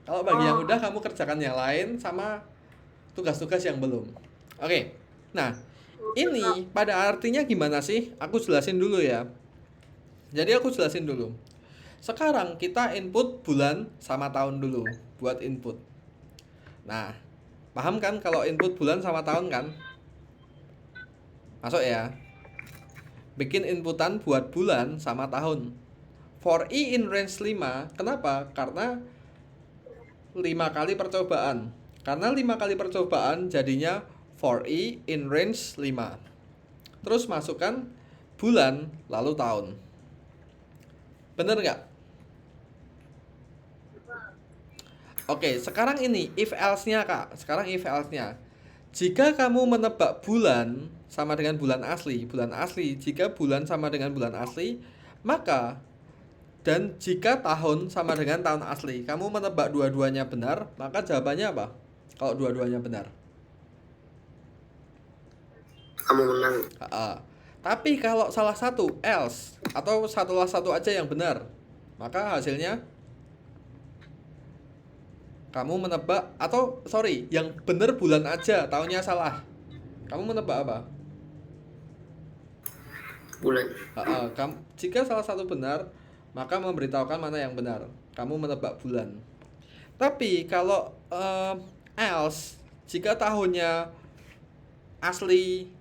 Kalau bagi yang udah kamu kerjakan yang lain sama tugas-tugas yang belum. Oke. Nah, ini pada artinya gimana sih? Aku jelasin dulu ya. Jadi aku jelasin dulu. Sekarang kita input bulan sama tahun dulu buat input. Nah, paham kan kalau input bulan sama tahun kan? Masuk ya. Bikin inputan buat bulan sama tahun. For i in range 5, kenapa? Karena 5 kali percobaan. Karena 5 kali percobaan jadinya for i in range 5. Terus masukkan bulan lalu tahun. Bener nggak? Oke, sekarang ini if else-nya Kak. Sekarang if else-nya. Jika kamu menebak bulan sama dengan bulan asli, jika bulan sama dengan bulan asli, maka dan jika tahun sama dengan tahun asli, kamu menebak dua-duanya benar, maka jawabannya apa? Kalau dua-duanya benar. Kamu menang. Tapi kalau salah satu else atau salah satu aja yang benar, maka hasilnya kamu menebak atau sorry, yang benar bulan aja, tahunnya salah. Kamu menebak apa? Bulan. Jika salah satu benar, maka memberitahukan mana yang benar. Kamu menebak bulan. Tapi kalau else, jika tahunnya asli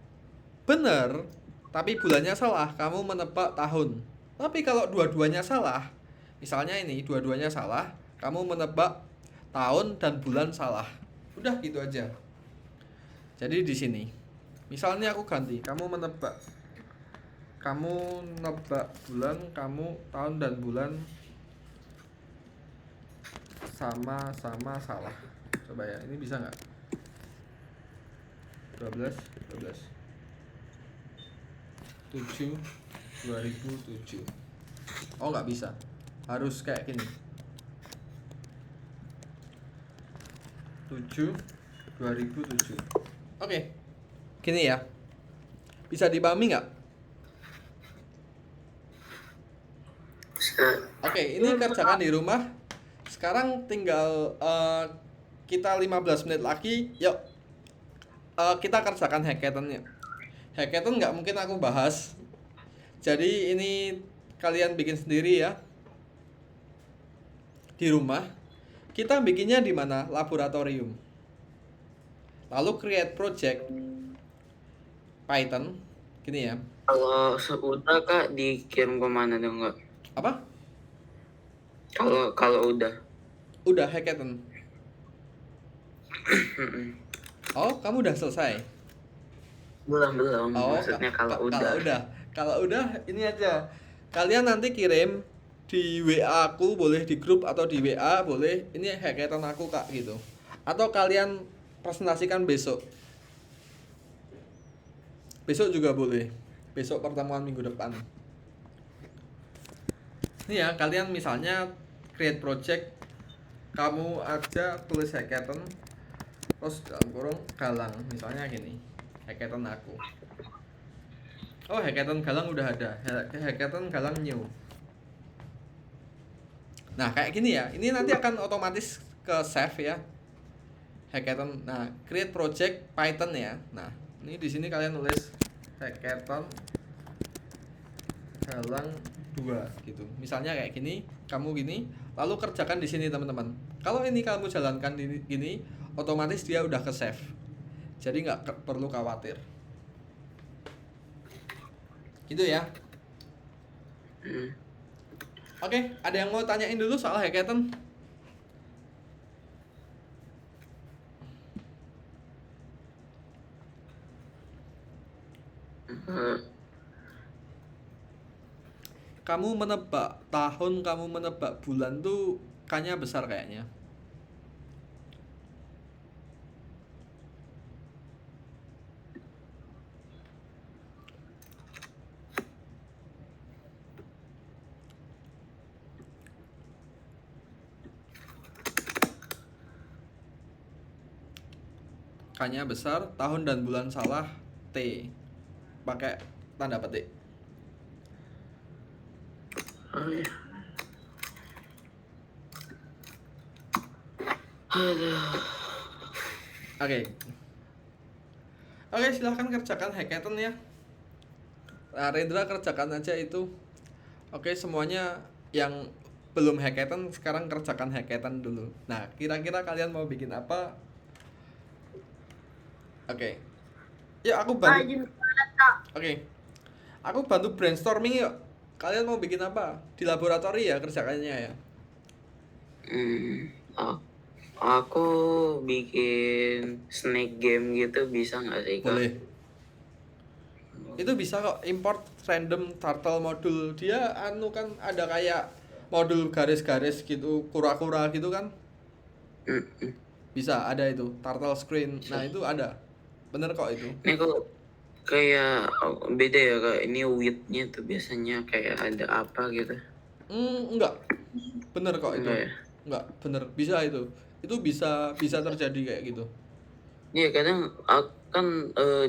benar, tapi bulannya salah, kamu menebak tahun. Tapi kalau dua-duanya salah, misalnya ini dua-duanya salah, kamu menebak tahun dan bulan salah. Udah gitu aja. Jadi di sini, misalnya aku ganti, kamu menebak bulan, kamu tahun dan bulan sama-sama salah. Coba ya, ini bisa nggak? 12 7 2007. Oh, nggak bisa. Harus kayak gini. 7 2007. Oke. Gini ya. Bisa dipahami nggak? Oke, ini kerjakan di rumah. Sekarang tinggal kita 15 menit lagi. Yuk. Kita kerjakan hackathonnya. Hackathon nggak mungkin aku bahas. Jadi ini kalian bikin sendiri ya. Di rumah. Kita bikinnya di mana? Laboratorium. Lalu create project Python. Gini ya. Kalau sudah Kak dikirim kemana dong Kak? Apa? Kalau udah. Udah hackathon. Oh, kamu udah selesai? Belum. Oh, Maksudnya kalau udah. Kalau udah ini aja. Kalian nanti kirim di WA aku, boleh di grup atau di WA boleh. Ini hackathon aku Kak gitu. Atau kalian presentasikan besok. Besok juga boleh. Besok pertemuan minggu depan. Ini ya, kalian misalnya create project, kamu aja tulis hackathon, terus dalam kurung Galang, misalnya gini, hackathon aku. Oh, hackathon Galang udah ada, hackathon Galang new. Nah, kayak gini ya, ini nanti akan otomatis ke save ya, hackathon. Nah, create project Python ya. Nah, ini di sini kalian tulis hackathon Galang 2 gitu. Misalnya kayak gini, kamu gini, lalu kerjakan di sini teman-teman. Kalau ini kamu jalankan gini, otomatis dia udah ke save. Jadi nggak perlu khawatir. Gitu ya. Oke, ada yang mau tanyain dulu soal hackathon? Eh, Kamu menebak tahun, kamu menebak bulan tuh kayaknya besar kayaknya. Kayaknya besar, tahun dan bulan salah, T. Pakai tanda petik. oh ya. Aduh. Oke. Oke, silahkan kerjakan hackathon ya. Nah, Rendra kerjakan aja itu. Oke, semuanya yang belum hackathon sekarang kerjakan hackathon dulu. Nah, kira-kira kalian mau bikin apa? Oke. Ya, aku Kak, bantu. izin toilet, Kak. Oke. Aku bantu brainstorming yuk. Kalian mau bikin apa? Di laboratori ya kerjakannya ya. Hmm, a- aku bikin snake game gitu bisa nggak sih Kak? Boleh. Itu bisa kok import random turtle modul. Dia anu kan ada kayak modul garis-garis gitu, kura-kura gitu kan. Hmm, hmm. Bisa ada itu, turtle screen. Nah, itu ada. Bener kok itu. Ini kok kayak beda ya Kak. Ini width-nya tuh biasanya kayak ada apa gitu. Enggak. Bener kok itu. Enggak ya? Enggak, bener. Bisa itu. Itu bisa terjadi kayak gitu. Iya kadang aku kan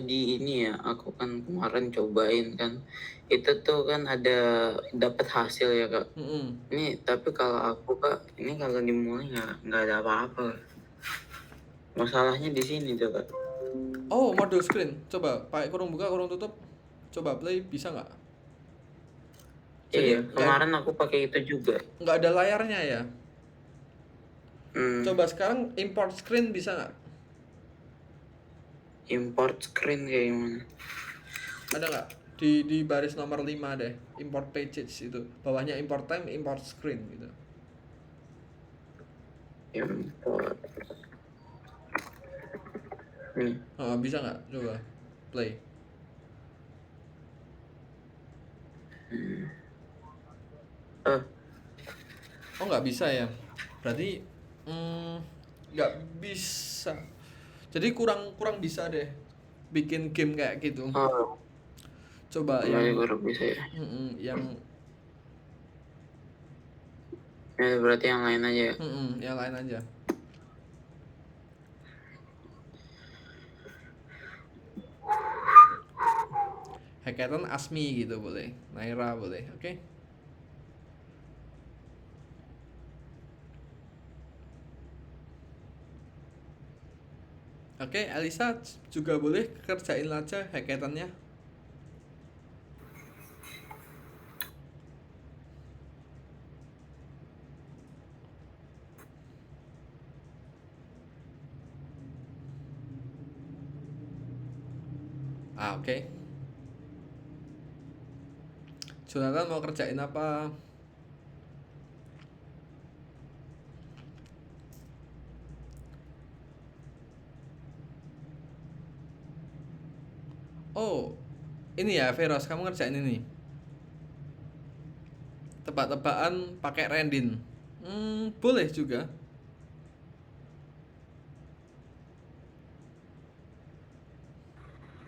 di ini ya aku kan kemarin cobain kan itu tuh kan ada dapat hasil ya Kak. Mm-mm. Ini tapi kalau aku Kak ini kalau dimulai nggak ada apa-apa. Masalahnya di sini tuh Kak. Oh, model screen. Coba pakai kurung buka, kurung tutup. Coba play, bisa nggak? Jadi Iya kemarin aku pakai itu juga. nggak ada layarnya ya. Hmm, Coba sekarang import screen bisa nggak? import screen kayak gimana? Ada nggak? Di baris nomor 5 deh. Import pages itu. Bawahnya import time, import screen gitu. Import. Nih. Oh, bisa nggak? Coba play. Oh, Oh, nggak bisa ya. Berarti nggak bisa. Jadi kurang bisa deh bikin game kayak gitu. oh, Coba kembali yang kurang bisa ya. yang Ya berarti yang lain aja ya. yang lain aja. Hackathon Asmi gitu boleh. Naira boleh. Oke. Oke, Elisa juga boleh kerjain aja hackathonnya. Oke. Jonathan mau kerjain apa? Oh, ini ya Veros, kamu ngerjain ini. Tebak-tebakan pakai Rendin. Boleh juga.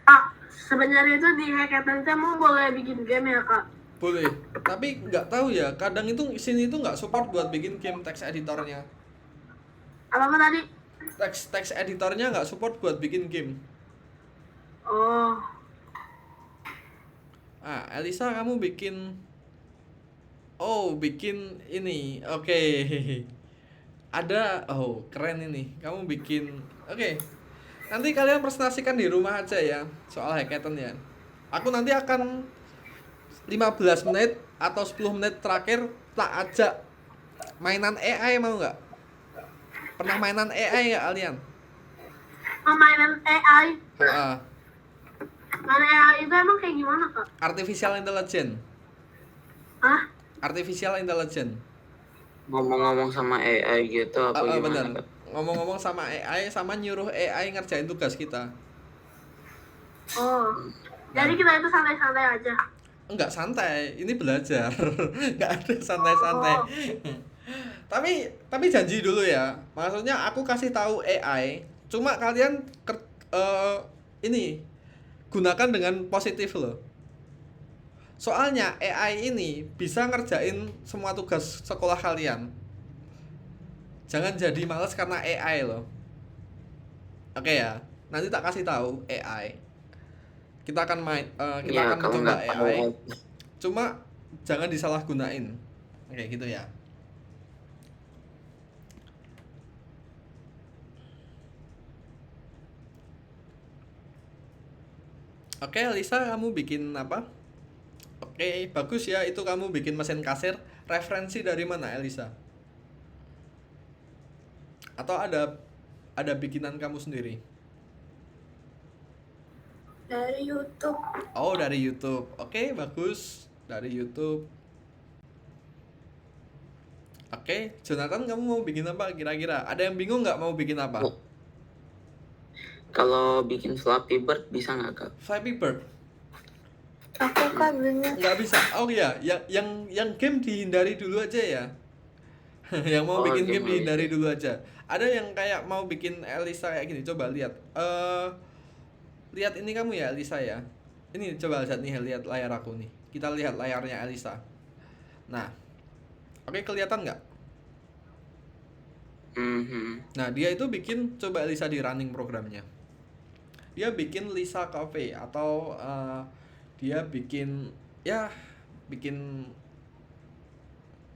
Kak, sebenarnya itu di hackathon itu emang boleh bikin game ya, Kak? Boleh. Tapi nggak tahu ya, kadang itu sini itu nggak support buat bikin game text editornya. Apa-apa tadi? Text editornya nggak support buat bikin game. Oh, Elisa kamu bikin. Oh, bikin ini. Oke. Ada. Oh, keren ini. Kamu bikin. Oke. Nanti kalian presentasikan di rumah aja ya soal hackathon ya. Aku nanti akan 15 menit atau 10 menit terakhir tak ajak mainan AI, mau nggak? Pernah mainan AI nggak kalian? mainan AI. Ah, Mainan AI itu emang kayak gimana, Kak? artificial intelligence. Hah? Artificial intelligence. Ngomong-ngomong sama AI gitu apa gimana Bener. Kak? Ngomong-ngomong sama AI sama nyuruh AI ngerjain tugas kita. Oh, Jadi kita itu santai-santai aja. Enggak santai, ini belajar. Enggak ada santai-santai. Oh. Tapi janji dulu ya. Maksudnya aku kasih tahu AI, cuma kalian ini gunakan dengan positif loh. Soalnya AI ini bisa ngerjain semua tugas sekolah kalian. Jangan jadi malas karena AI loh. Oke ya, nanti tak kasih tahu AI. Kita akan kita Ya akan kalau coba nggak AI. tahu. Cuma jangan disalahgunain. Oke, gitu ya. Oke, Lisa, kamu bikin apa? Oke, bagus ya. Itu kamu bikin mesin kasir. Referensi dari mana, Elisa? Atau ada bikinan kamu sendiri? Dari YouTube. Oh, dari YouTube. Oke, bagus. Dari YouTube. Oke, Jonathan, kamu mau bikin apa kira-kira? Ada yang bingung nggak mau bikin apa? Oh. Kalau bikin Flappy Bird bisa nggak Kak? Flappy Bird? Aku Kak bingung. Nggak bisa. Oh iya, yang game dihindari dulu aja ya. Yang mau Oh, bikin game game dihindari dulu aja. Ada yang kayak mau bikin Elisa kayak gini. Coba lihat. Lihat ini kamu ya, Elisa ya. Ini coba lihat nih, lihat layar aku nih. Kita lihat layarnya Elisa. Nah, oke, kelihatan nggak? Nah, dia itu bikin, coba Elisa di running programnya. Dia bikin Lisa Cafe atau dia bikin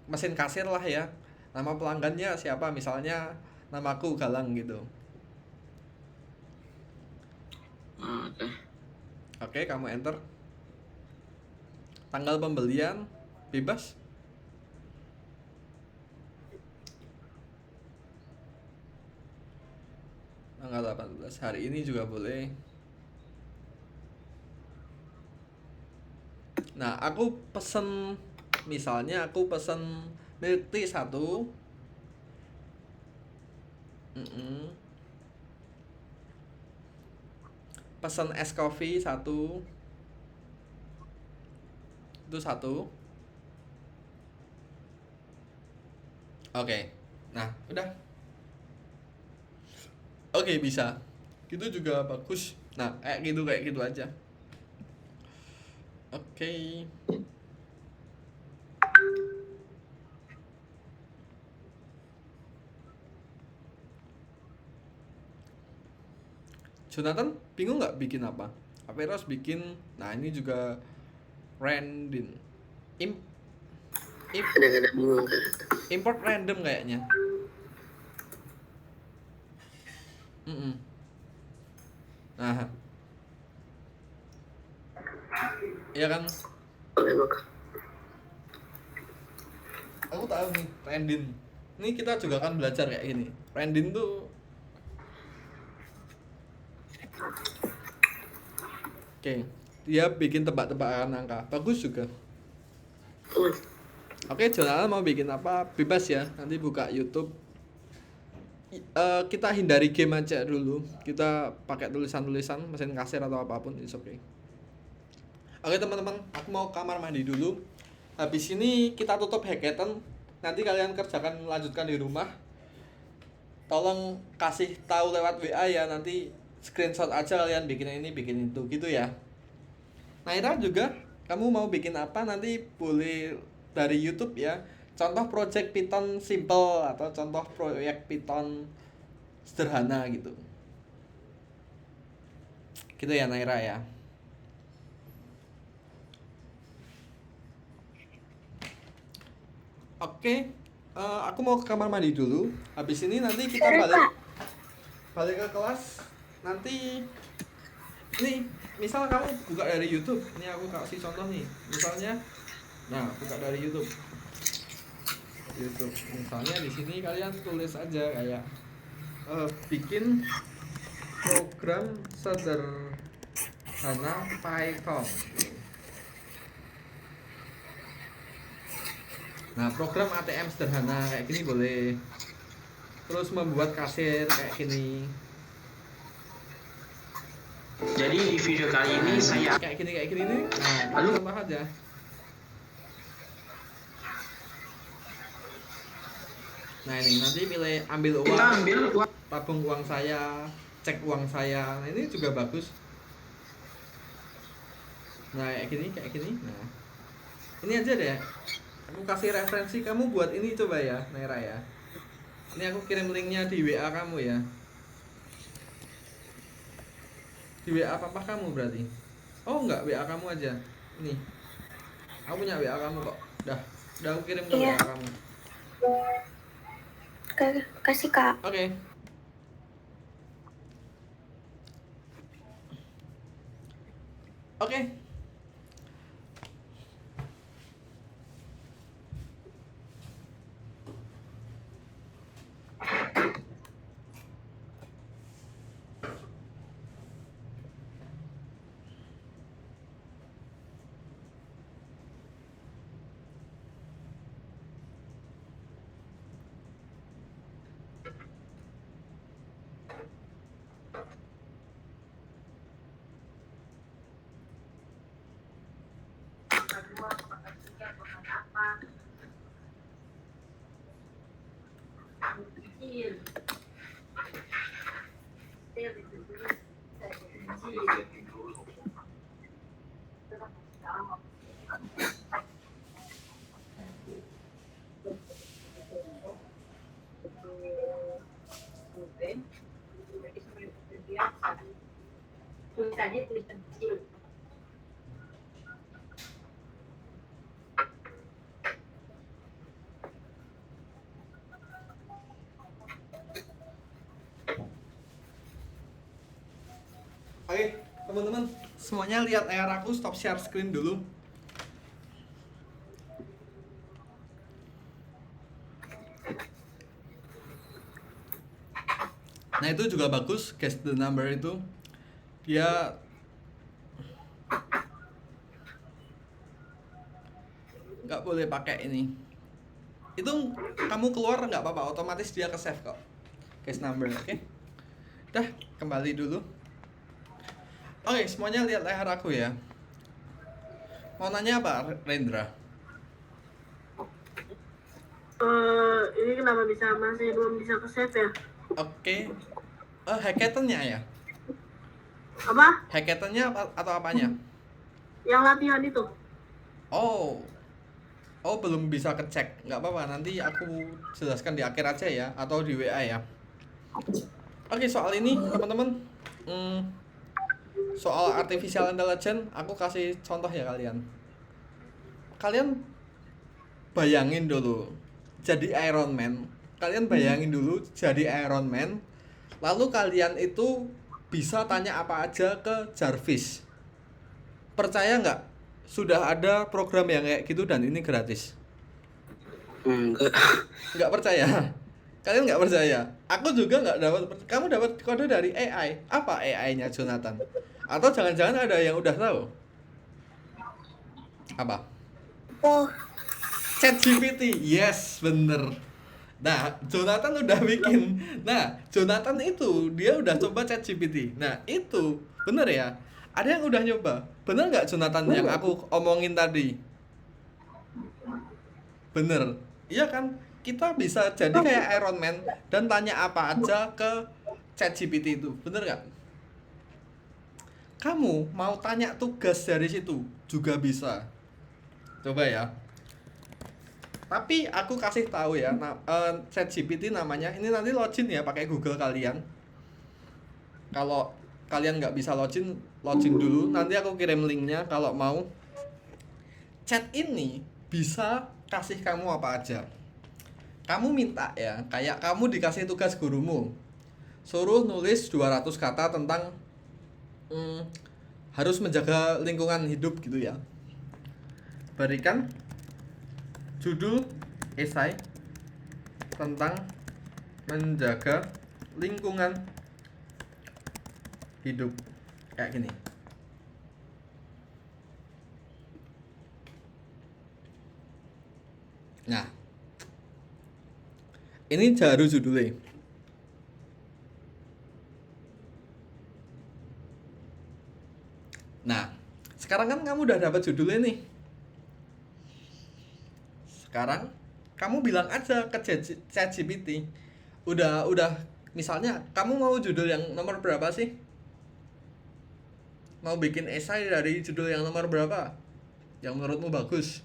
mesin kasir lah ya. Nama pelanggannya siapa? Misalnya namaku Galang gitu. Oke. Oke, kamu enter. Tanggal pembelian bebas. Tanggal 18. Hari ini juga boleh. Nah, aku pesen, misalnya aku pesen milk tea 1. Pesen es coffee 1. Itu 1. Oke. Nah, udah. Oke, bisa. Gitu juga bagus. Nah, kayak gitu aja. Oke. Jonathan, bingung nggak bikin apa? Aperos bikin, nah ini juga random. Kadang-kadang bingung Kak. Import random kayaknya. Nah, iya kan? Memang Aku tahu nih, random. Ini kita juga akan belajar kayak gini. Random tuh oke, dia bikin tebak-tebakan angka. Bagus juga. Oke, Jonathan mau bikin apa? Bebas ya. Nanti buka YouTube. Kita hindari game aja dulu. Kita pakai tulisan-tulisan, mesin kasir atau apapun, it's okay. Oke teman-teman, aku mau kamar mandi dulu. Habis ini kita tutup hackathon. Nanti kalian kerjakan, lanjutkan di rumah. Tolong kasih tahu lewat WA ya. Nanti screenshot aja kalian bikin ini, bikin itu, gitu ya. Naira juga, kamu mau bikin apa? Nanti boleh dari YouTube ya. Contoh project Python simple atau contoh proyek Python sederhana gitu. Gitu ya Naira ya. Oke, aku mau ke kamar mandi dulu. Habis ini nanti kita balik ke kelas. Nanti ini misal kamu buka dari YouTube. Ini aku kasih contoh nih. Misalnya, nah buka dari YouTube. Misalnya di sini kalian tulis aja kayak bikin program sederhana Python. Nah, program ATM sederhana kayak gini boleh. Terus membuat kasir kayak gini. Jadi di video kali ini saya kayak gini nih. Nah, Lalu? contoh aja. Nah ini nanti pilih ambil kita uang, ambil uang. tabung uang saya, cek uang saya. Nah ini juga bagus. Nah kayak gini. Nah ini aja deh. Aku kasih referensi kamu buat ini coba ya, Naira ya. Ini aku kirim linknya di WA kamu ya. Di WA papa kamu berarti. Oh enggak, WA kamu aja. Nih. Aku punya WA kamu kok. Udah aku kirim ke Iya. WA kamu. Kasih Kak. Oke. Oke. Oke, teman-teman, semuanya lihat layar aku, stop share screen dulu. Nah itu juga bagus, guess the number itu. Dia nggak boleh pakai ini. Itu kamu keluar nggak apa-apa, otomatis dia ke save kok. Guess number, oke? Dah, kembali dulu. Oke, semuanya lihat layar aku ya. Mau nanya apa, Rendra? Ini kenapa masih belum bisa ke save ya? Oke. Hackathon-nya ya? Apa? Hackathon-nya atau apanya? Yang latihan itu. Oh, belum bisa kecek. Nggak apa-apa, nanti aku jelaskan di akhir aja ya, atau di WA ya. Oke, soal ini teman-teman, soal artificial intelligence, aku kasih contoh ya kalian. Kalian bayangin dulu, jadi Iron Man. Kalian bayangin dulu jadi Iron Man, lalu kalian itu bisa tanya apa aja ke Jarvis. Percaya nggak? Sudah ada program yang kayak gitu dan ini gratis. Enggak. Nggak percaya? Kalian nggak percaya? Aku juga nggak dapat. Kamu dapat kode dari AI. Apa AI-nya Jonathan? Atau jangan-jangan ada yang udah tahu? Apa? Oh, ChatGPT. Yes, bener. Nah, Jonathan udah bikin. Nah, Jonathan itu dia udah coba ChatGPT. Nah, itu bener ya. Ada yang udah nyoba. Bener nggak Jonathan yang aku omongin tadi? Bener. Iya kan? Kita bisa jadi kayak Iron Man dan tanya apa aja ke ChatGPT itu. Bener nggak? Kamu mau tanya tugas dari situ juga bisa. Coba ya. Tapi aku kasih tahu ya, ChatGPT namanya. Ini nanti login ya pakai Google kalian. Kalau kalian nggak bisa login dulu. Nanti aku kirim linknya kalau mau. Chat ini bisa kasih kamu apa aja. Kamu minta ya, kayak kamu dikasih tugas gurumu. Suruh nulis 200 kata tentang harus menjaga lingkungan hidup gitu ya. Berikan judul esai tentang menjaga lingkungan hidup kayak gini. Nah, ini baru judulnya. sekarang kan kamu udah dapat judulnya nih. Sekarang kamu bilang aja ke ChatGPT. Udah misalnya kamu mau judul yang nomor berapa sih? Mau bikin esai dari judul yang nomor berapa? Yang menurutmu bagus?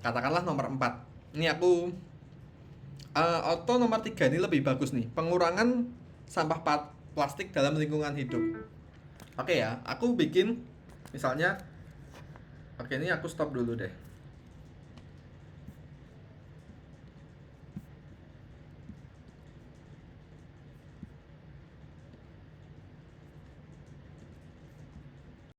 Katakanlah nomor 4. Ini aku auto nomor 3 ini lebih bagus nih. Pengurangan sampah plastik dalam lingkungan hidup. Oke ya, aku bikin misalnya. Oke, ini aku stop dulu deh.